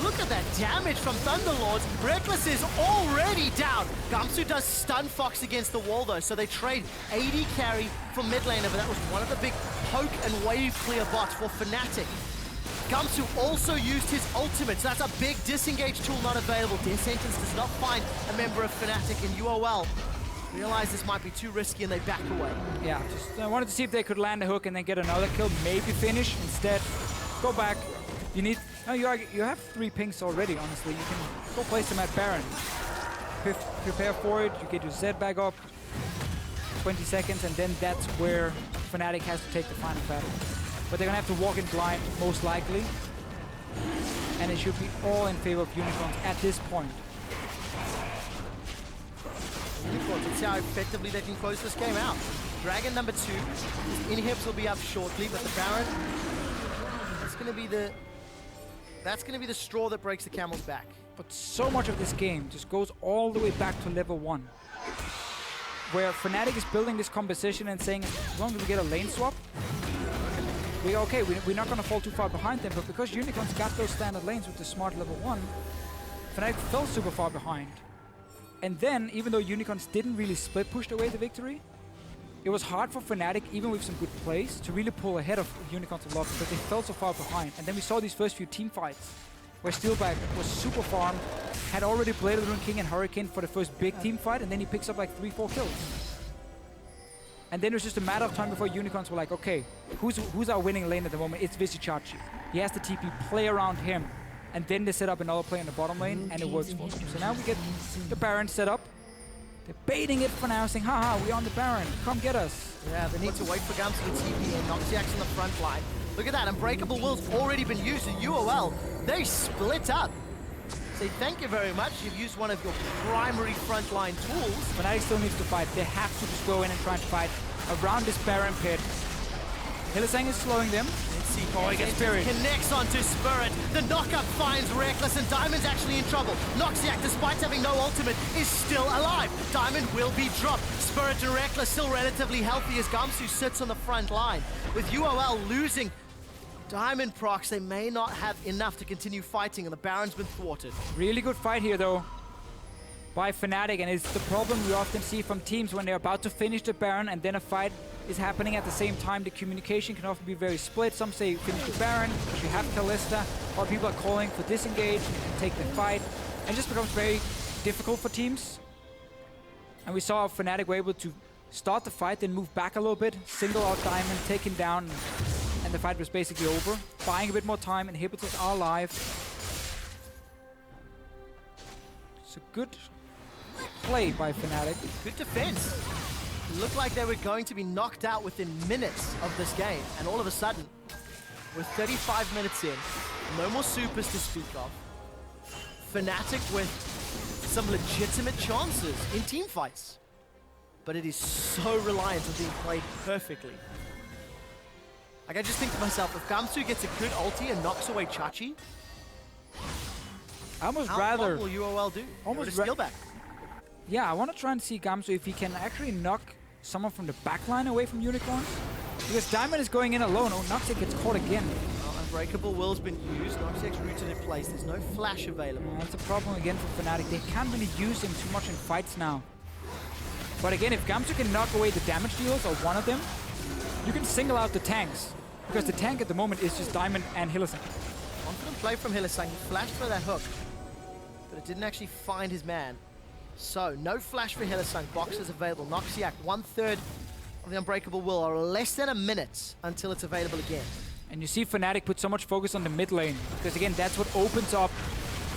Look at that damage from Thunderlords. Rekkles is already down. Gamsu does stun Fox against the wall though, so they trade AD carry for mid laner, but that was one of the big poke and wave clear bots for Fnatic. Gamsu also used his ultimate, so that's a big disengage tool not available. Death Sentence does not find a member of Fnatic, and UOL realize this might be too risky and they back away. Yeah, just I wanted to see if they could land a hook and then get another kill, maybe finish. Instead, go back. You need... No, you have 3 pinks already, honestly. You can go place them at Baron. Prepare for it, you get your Z back up. 20 seconds, and then that's where Fnatic has to take the final battle. But they're gonna have to walk in blind, most likely. And it should be all in favor of Unicorns at this point. Let's see how effectively they can close this game out. Dragon number 2. His inhibs will be up shortly, but the Baron is That's gonna be the straw that breaks the camel's back. But so much of this game just goes all the way back to level 1, where Fnatic is building this composition and saying, as long as we get a lane swap, we're not going to fall too far behind them. But because Unicorns got those standard lanes with the smart level 1, Fnatic fell super far behind. And then, even though Unicorns didn't really split push away the victory, it was hard for Fnatic, even with some good plays, to really pull ahead of Unicorns a lot because they fell so far behind. And then we saw these first few team fights where Steelback was super farmed, had already played Rune King and Hurricane for the first big team fight, and then he picks up like 3-4 kills. And then it was just a matter of time before Unicorns were like, okay, who's our winning lane at the moment? It's Vizicsacsi. He has the TP, play around him. And then they set up another play in the bottom lane, and it works for them. So now we get the Baron set up. They're baiting it for now, saying, haha, we're on the Baron, come get us. Yeah, they need to wait for Gamsu to TP and Noxiak's on the front line. Look at that, Unbreakable Will's already been used in UOL. They split up. Say thank you very much, you've used one of your primary frontline tools. Fnatic still needs to fight. They have to just go in and try and fight around this Baron pit. Hylissang is slowing them. Oh, he gets Spirit. Connects onto Spirit. The knockup finds Rekkles, and Diamond's actually in trouble. Noxiak, despite having no ultimate, is still alive. Diamond will be dropped. Spirit and Rekkles still relatively healthy as Gamsu sits on the front line. With UOL losing Diamondprox, they may not have enough to continue fighting, and the Baron's been thwarted. Really good fight here, though, by Fnatic, and it's the problem we often see from teams when they're about to finish the Baron and then a fight is happening at the same time. The communication can often be very split. Some say finish the Baron because you have Kalista, or people are calling for disengage and take the fight. And it just becomes very difficult for teams. And we saw Fnatic were able to start the fight, then move back a little bit, single out Diamond, take him down, and the fight was basically over. Buying a bit more time, inhibitors are alive. It's a good play by Fnatic. Good defense. It looked like they were going to be knocked out within minutes of this game, and all of a sudden, we're 35 minutes in, no more supers to speak of. Fnatic with some legitimate chances in team fights, but it is so reliant on being played perfectly. Like, I just think to myself, if Gamsu gets a good ulti and knocks away Chachi, what will UOL do? Almost Steelback. Yeah, I want to try and see Gamsu if he can actually knock someone from the backline away from Unicorns. Because Diamond is going in alone. Oh, Noxiak gets caught again. Unbreakable Will's been used. Noxiak's rooted in place. There's no flash available. That's a problem again for Fnatic. They can't really use him too much in fights now. But again, if Gamsu can knock away the damage dealers or one of them, you can single out the tanks. Because the tank at the moment is just Diamond and Hylissang. Confident play from Hylissang. He flashed for that hook, but it didn't actually find his man. So, no flash for Hylissang. Boxes available. Noxiak, 1/3 of the Unbreakable Will, or less than a minute until it's available again. And you see Fnatic put so much focus on the mid lane, because again, that's what opens up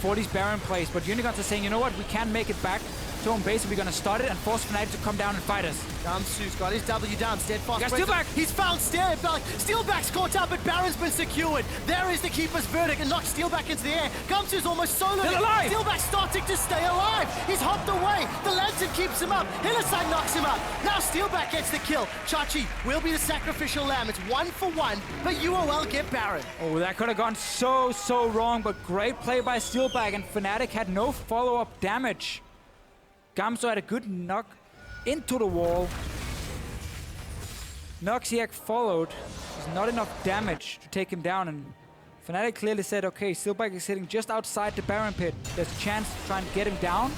for these Baron plays. But Unicorns are saying, you know what, we can't make it back to home base, so we're going to start it and force Fnatic to come down and fight us. Gamsu's got his W down, steadfast. Steelback! He's found Steelback. Steelback's caught up, but Baron's been secured. There is the keeper's verdict and knocks Steelback into the air. Gamsu's almost soloed. Still alive! Steelback's starting to stay alive. He's hopped away. The lantern keeps him up. Hylissang knocks him up. Now Steelback gets the kill. Chachi will be the sacrificial lamb. It's 1-for-1, but UOL get Baron. Oh, that could have gone so wrong, but great play by Steelback, and Fnatic had no follow-up damage. Gamsu had a good knock into the wall. Noxiak followed. There's not enough damage to take him down, and Fnatic clearly said, okay, Steelback is sitting just outside the Baron pit. There's a chance to try and get him down.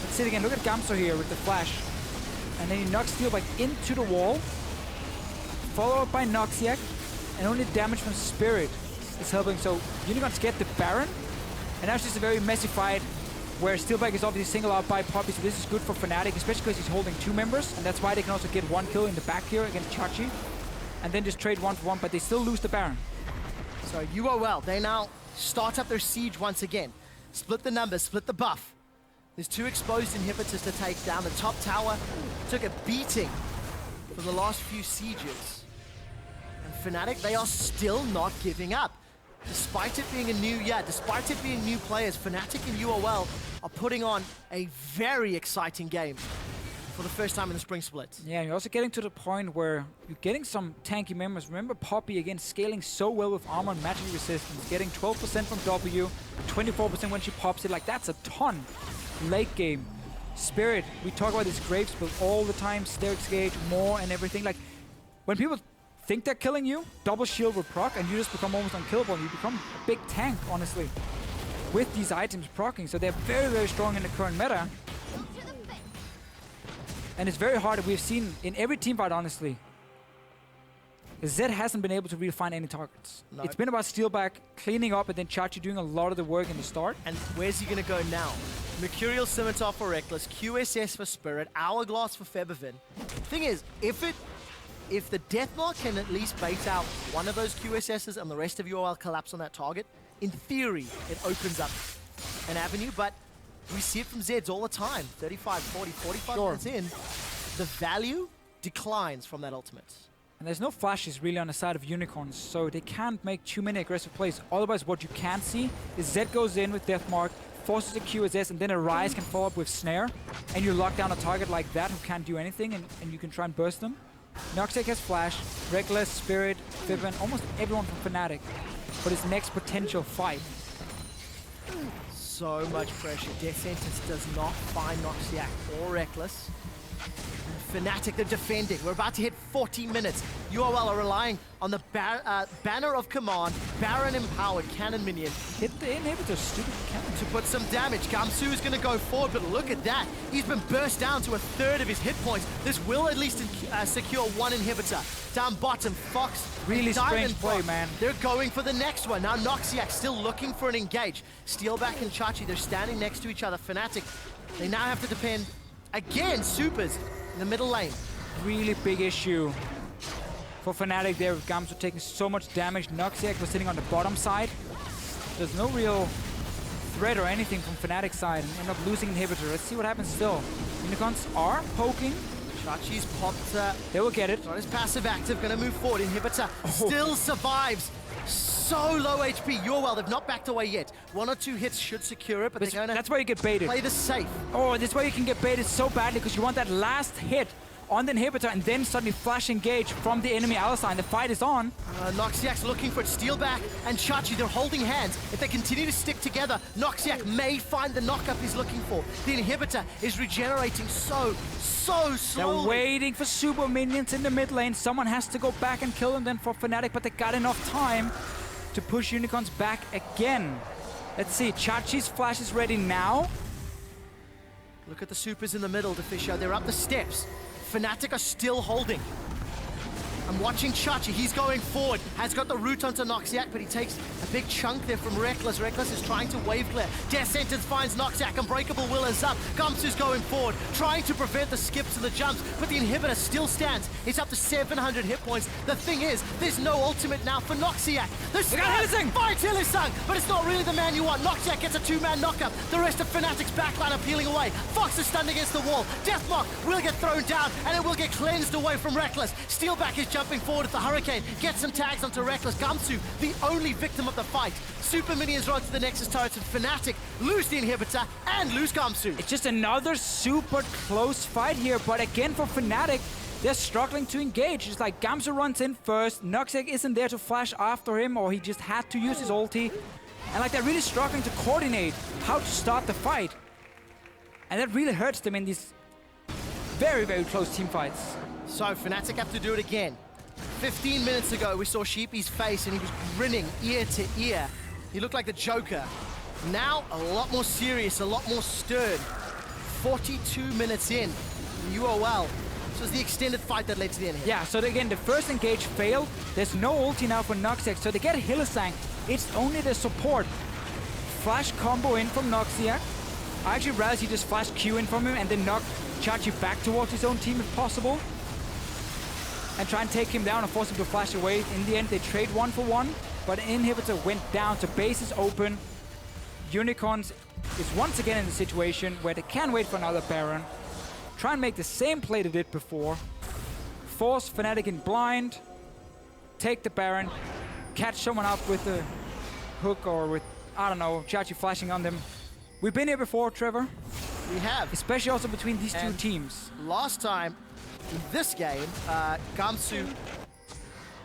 Let's see it again. Look at Gamsu here with the flash. And then he knocks Steelback into the wall. Followed up by Noxiak, and only damage from Spirit is helping. So Unicorns get the Baron, and now it's just a very messy fight, where Steelback is obviously singled out by Poppy, so this is good for Fnatic, especially because he's holding 2 members, and that's why they can also get 1 kill in the back here against Chachi, and then just trade 1-for-1, but they still lose the Baron. So UOL, they now start up their siege once again. Split the numbers, split the buff. There's 2 exposed inhibitors to take down. The top tower took a beating from the last few sieges. And Fnatic, they are still not giving up. Despite it being a new year, despite it being new players, Fnatic and UOL are putting on a very exciting game. for the first time in the spring split. Yeah, you're also getting to the point where you're getting some tanky members. Remember Poppy, again, scaling so well with armor and magic resistance, getting 12% from W, 24% when she pops it. Like, that's a ton. Late game. Spirit, we talk about this Graves build all the time, Sterix Gauge, more and everything. Like, when people think they're killing you, double shield will proc, and you just become almost unkillable. You become a big tank, honestly, with these items proccing. So they're very, very strong in the current meta. And it's very hard. We've seen in every teamfight, honestly, Zed hasn't been able to really find any targets. No. It's been about Steelback cleaning up and then Chachi doing a lot of the work in the start. And where's he going to go now? Mercurial Scimitar for Rekkles, QSS for Spirit, Hourglass for Febiven. Thing is, if the Deathmark can at least bait out one of those QSSs and the rest of UOL collapse on that target, in theory, it opens up an avenue, but we see it from Zeds all the time. 35, 40, 45 minutes in, the value declines from that ultimate. And there's no flashes really on the side of Unicorns, so they can't make too many aggressive plays. Otherwise, what you can see is Zed goes in with Deathmark, forces a QSS, and then a Ryze can follow up with Snare, and you lock down a target like that who can't do anything, and you can try and burst them. Noxiak has Flash, Rekkles, Spirit, Febiven, almost everyone from Fnatic for this next potential fight. So much pressure. Death Sentence does not find Noxiak or Rekkles. Fnatic, they're defending. We're about to hit 40 minutes. UOL are relying on the Banner of Command, Baron Empowered Cannon Minion. Hit the inhibitor, stupid cannon. To put some damage. Gamsu is going to go forward, but look at that. He's been burst down to a third of his hit points. This will at least secure one inhibitor. Down bottom, Fox. Really strange play, man. They're going for the next one. Now Noxiak still looking for an engage. Steelback and Chachi, they're standing next to each other. Fnatic, they now have to depend, again, supers in the middle lane. Really big issue for Fnatic there with Gamsu taking so much damage. Noxiak was sitting on the bottom side. There's no real threat or anything from Fnatic's side, and end up losing inhibitor. Let's see what happens still. Unicorns are poking. Chachi's popped. They will get it. Not his passive active, gonna move forward. Inhibitor still survives. So low HP. UOL, they've not backed away yet. 1 or 2 hits should secure it, but they're gonna that's why you get baited. Play this safe. Oh, this way you can get baited so badly because you want that last hit on the inhibitor and then suddenly flash engage from the enemy Alistar, and the fight is on. Noxiak's looking for it. Steelback and Chachi, they're holding hands. If they continue to stick together, Noxiak may find the knockup he's looking for. The inhibitor is regenerating so slowly. They're waiting for super minions in the mid lane. Someone has to go back and kill them then for Fnatic, but they got enough time to push Unicorns back again. Let's see, Chachi's flash is ready now. Look at the supers in the middle, Deficio. They're up the steps. Fnatic are still holding. I'm watching Chachi. He's going forward. Has got the root onto Noxiak, but he takes a big chunk there from Rekkles. Rekkles is trying to wave clear. Death Sentence finds Noxiak. Unbreakable Will is up. Gamsu's going forward, trying to prevent the skips and the jumps, but the inhibitor still stands. It's up to 700 hit points. The thing is, there's no ultimate now for Noxiak. There's Hylissang! Fights Hylissang, but it's not really the man you want. Noxiak gets a 2-man knockup. The rest of Fnatic's backline are peeling away. Fox is stunned against the wall. Deathmark will get thrown down, and it will get cleansed away from Rekkles. Steelback is jumping forward with the Hurricane. Gets some tags onto Rekkles. Gamsu, the only victim of the fight. Super minions run to the Nexus turrets, and Fnatic lose the inhibitor and lose Gamsu. It's just another super close fight here, but again for Fnatic, they're struggling to engage. It's like Gamsu runs in first, Noxiak isn't there to flash after him, or he just had to use his ulti. And like they're really struggling to coordinate how to start the fight. And that really hurts them in these very, very close team fights. So Fnatic have to do it again. 15 minutes ago, we saw Sheepy's face and he was grinning ear to ear. He looked like the Joker. Now, a lot more serious, a lot more stern. 42 minutes in, UOL. This was the extended fight that led to the end here. Yeah, so again, the first engage failed. There's no ulti now for Noxiak, so they get Hylissang. It's only the support. Flash combo in from Noxiak. I actually rather he just flash Q in from him and then knock Chachi back towards his own team if possible. And try and take him down and force him to flash away. In the end, they trade 1 for 1, but an inhibitor went down, so base is open. Unicorns is once again in the situation where they can wait for another Baron. Try and make the same play they did before. Force Fnatic in blind. Take the Baron. Catch someone up with the hook or with, I don't know, Chachi flashing on them. We've been here before, Trevor. We have. Especially also between these two And teams. Last time in this game, Gamsu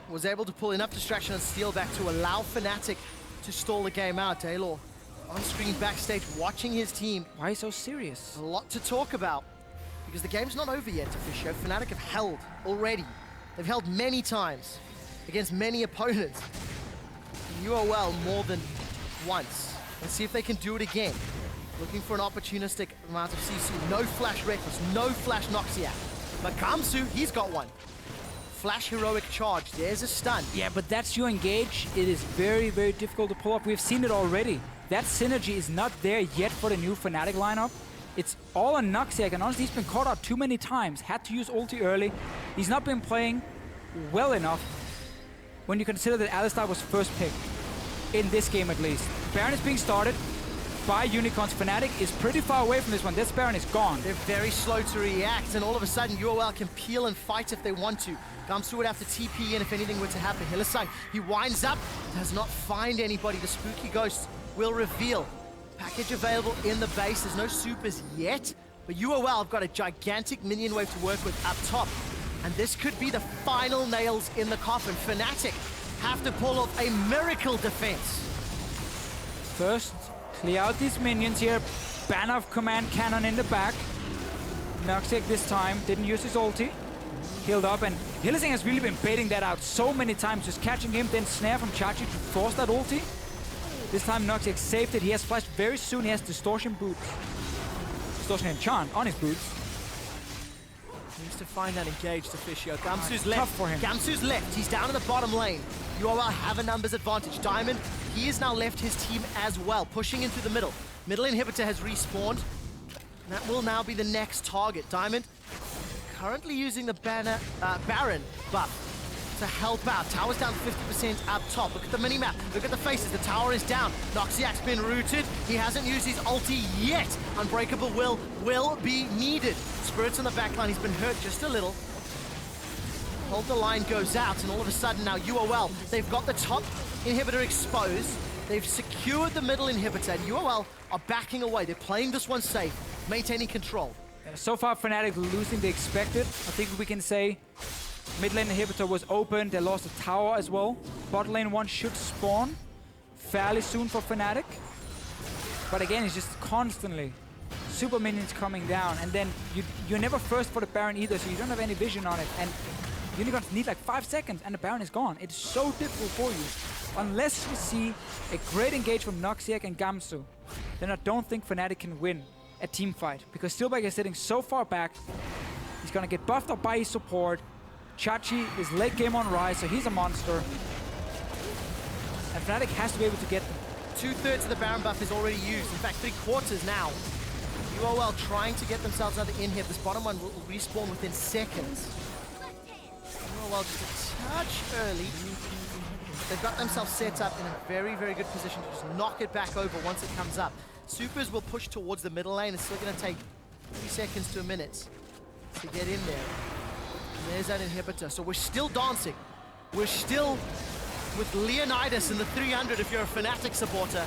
was able to pull enough distraction on Steelback to allow Fnatic to stall the game out. Taylor on screen backstage watching his team. Why so serious? A lot to talk about because the game's not over yet, Deficio. Fnatic have held already. They've held many times against many opponents. UOL more than once. Let's see if they can do it again. Looking for an opportunistic amount of CC. No flash Rekkles, no flash Noxiak. But Gamsu, he's got one. Flash heroic charge, there's a stun. Yeah, but that's your engage. It is very, very difficult to pull off. We've seen it already. That synergy is not there yet for the new Fnatic lineup. It's all on Noxiak, and honestly, he's been caught out too many times. Had to use ulti early. He's not been playing well enough when you consider that Alistar was first picked. In this game, at least. Baron is being started by Unicorns. Fnatic is pretty far away from this one. This Baron is gone. They're very slow to react, and all of a sudden, UOL can peel and fight if they want to. Gamsu would have to TP in if anything were to happen. Hylissang, he winds up, does not find anybody. The spooky ghost will reveal. Package available in the base. There's no supers yet, but UOL have got a gigantic minion wave to work with up top. And this could be the final nails in the coffin. Fnatic have to pull off a miracle defense. First, clear out these minions here. Banner of command cannon in the back. Noxiak this time didn't use his ulti. Healed up, and Hylissang has really been baiting that out so many times, just catching him, then snare from Chachi to force that ulti. This time Noxiak saved it. He has flashed very soon. He has distortion boots. Distortion enchant on his boots. He needs to find that engage, Deficio. Gamsu's left. Tough for him. Gamsu's left. He's down in the bottom lane. UOL have a numbers advantage. Diamond, he has now left his team as well, pushing into the middle. Middle inhibitor has respawned. And that will now be the next target. Diamond currently using the Baron buff to help out. Tower's down 50% up top. Look at the minimap. Look at the faces. The tower is down. Noxiak's been rooted. He hasn't used his ulti yet. Unbreakable will be needed. Spirit's on the back line. He's been hurt just a little. Hold the line goes out, and all of a sudden now UOL, they've got the top inhibitor exposed. They've secured the middle inhibitor, and UOL are backing away. They're playing this one safe, maintaining control. So far, Fnatic losing the expected. I think we can say mid lane inhibitor was open. They lost the tower as well. Bot lane 1 should spawn fairly soon for Fnatic. But again, it's just constantly super minions coming down. And then you're never first for the Baron either, so you don't have any vision on it. And Unicorns need like 5 seconds and the Baron is gone. It's so difficult for you. Unless you see a great engage from Noxiak and Gamsu, then I don't think Fnatic can win a team fight. Because Steelback is sitting so far back. He's gonna get buffed up by his support. Chachi is late game on Ryze, so he's a monster. And Fnatic has to be able to get them. 2/3 of the Baron buff is already used. In fact, 3/4 now. UOL trying to get themselves out of the inhib. This bottom one will respawn within seconds. UOL just a touch early. They've got themselves set up in a very, very good position to just knock it back over once it comes up. Supers will push towards the middle lane. It's still going to take 3 seconds to a minute to get in there. And there's that inhibitor. So we're still dancing. We're still with Leonidas in the 300 if you're a Fnatic supporter.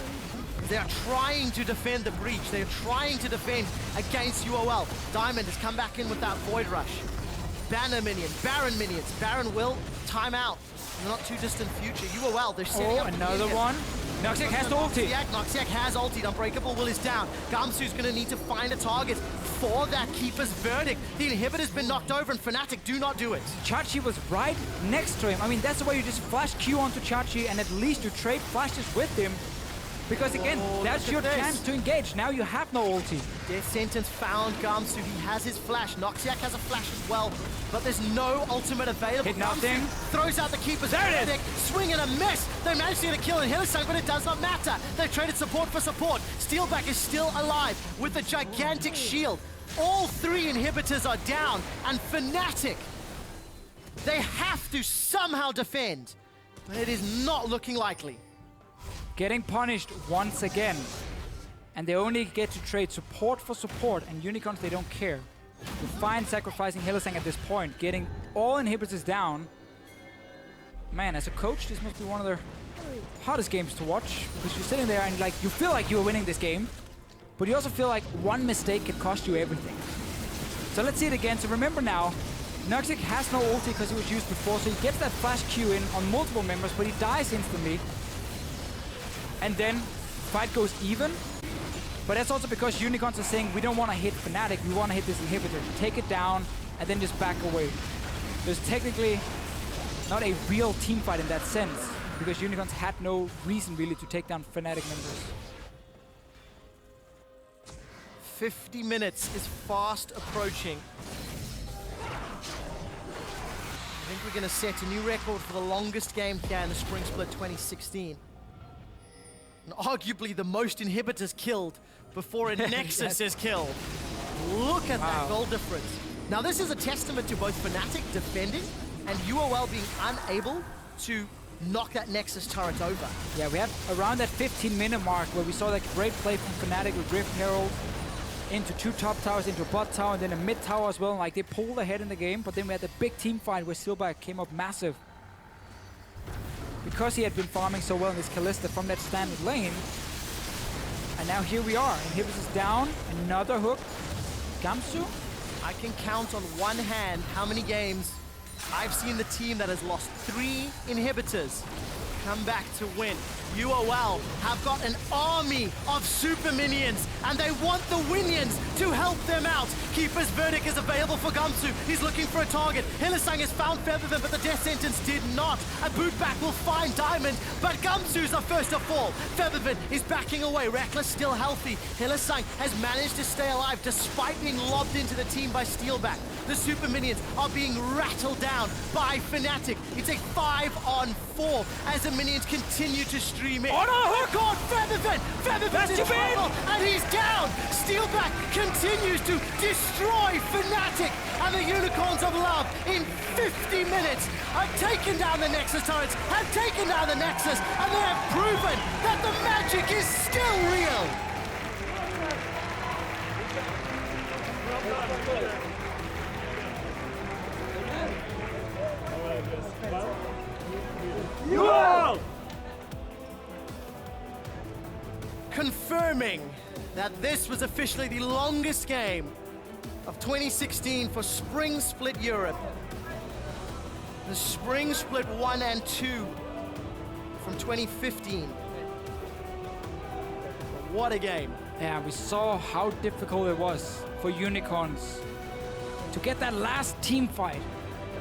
They are trying to defend the breach. They are trying to defend against UOL. Diamond has come back in with that Void Rush. Banner minion, Baron minions. Baron will time out in the not too distant future. UOL, they're setting up another one. Noxiak has the ulti. Noxiak has ulti. Unbreakable will is down. Gamsu's going to need to find a target for that Keeper's Verdict. The inhibitor's been knocked over and Fnatic do not do it. Chachi was right next to him. I mean, that's the way you just flash Q onto Chachi and at least you trade flashes with him. Because again, that's your chance to engage. Now you have no ulti. Death Sentence found Gamsu. He has his flash. Noxiak has a flash as well, but there's no ultimate available. Hit nothing. Throws out the Keeper's Verdict. Swing and a miss. They managed to get a kill in Hylissang, but it does not matter. They've traded support for support. Steelback is still alive with a gigantic shield. All 3 inhibitors are down, and Fnatic, they have to somehow defend, but it is not looking likely. Getting punished once again. And they only get to trade support for support, and Unicorns, they don't care. You're fine sacrificing Hylissang at this point, getting all inhibitors down. Man, as a coach, this must be one of the hardest games to watch, because you're sitting there and like you feel like you're winning this game, but you also feel like one mistake could cost you everything. So let's see it again. So remember now, Noxiak has no ulti because he was used before, so he gets that flash Q in on multiple members, but he dies instantly. And then fight goes even. But that's also because Unicorns are saying, we don't want to hit Fnatic, we want to hit this inhibitor. Take it down, and then just back away. There's technically not a real team fight in that sense, because Unicorns had no reason really to take down Fnatic members. 50 minutes is fast approaching. I think we're going to set a new record for the longest game here in the Spring Split 2016. And arguably the most inhibitors killed before a Nexus is killed. Look at that goal difference. Now this is a testament to both Fnatic defending and UOL being unable to knock that Nexus turret over. Yeah, we have around that 15-minute mark where we saw that great play from Fnatic with Rift Herald into 2 top towers, into a bot tower, and then a mid tower as well. Like, they pulled ahead in the game, but then we had the big team fight where Steelback came up massive. Because he had been farming so well in this Kalista from that standard lane. And now here we are. Inhibitors is down, another hook. Gamsu? I can count on one hand how many games I've seen the team that has lost 3 inhibitors come back to win. UOL have got an army of super minions, and they want the Winions to help them out. Keeper's Verdict is available for Gamsu. He's looking for a target. Hylissang has found Febiven, but the death sentence did not. A bootback will find Diamond, but Gamsu's are first to fall. Febiven is backing away. Rekkles still healthy. Hylissang has managed to stay alive despite being lobbed into the team by Steelback. The super minions are being rattled down by Fnatic. It's a 5-on-4 as the minions continue to stream in. Oh no! Oh God, Febiven! Febiven's in trouble, and he's down! Steelback continues to destroy Fnatic, and the Unicorns of Love in 50 minutes have taken down the Nexus turrets, have taken down the Nexus, and they have proven that the magic is still real! UOL! Confirming that this was officially the longest game of 2016 for Spring Split Europe. The Spring Split 1 and 2 from 2015. What a game. Yeah, we saw how difficult it was for Unicorns to get that last team fight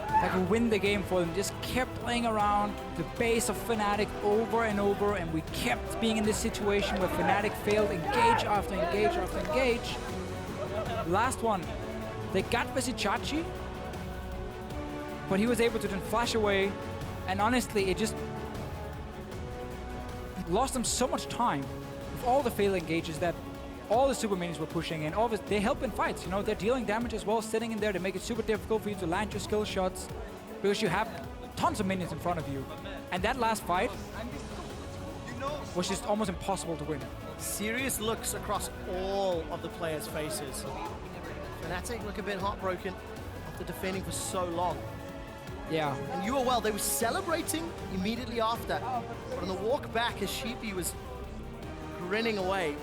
that could win the game for them. Just kept playing around the base of Fnatic over and over, and we kept being in this situation where Fnatic failed engage after engage after engage. Last one, they got Vizicsacsi, but he was able to then flash away, and honestly, it just lost them so much time with all the failed engages that all the super minions were pushing in. They help in fights, you know, they're dealing damage as well, sitting in there to make it super difficult for you to land your skill shots because you have tons of minions in front of you. And that last fight was just almost impossible to win. Serious looks across all of the players' faces. Fnatic look a bit heartbroken after defending for so long. Yeah. And UOL, they were celebrating immediately after. But on the walk back, as Sheepy was grinning away,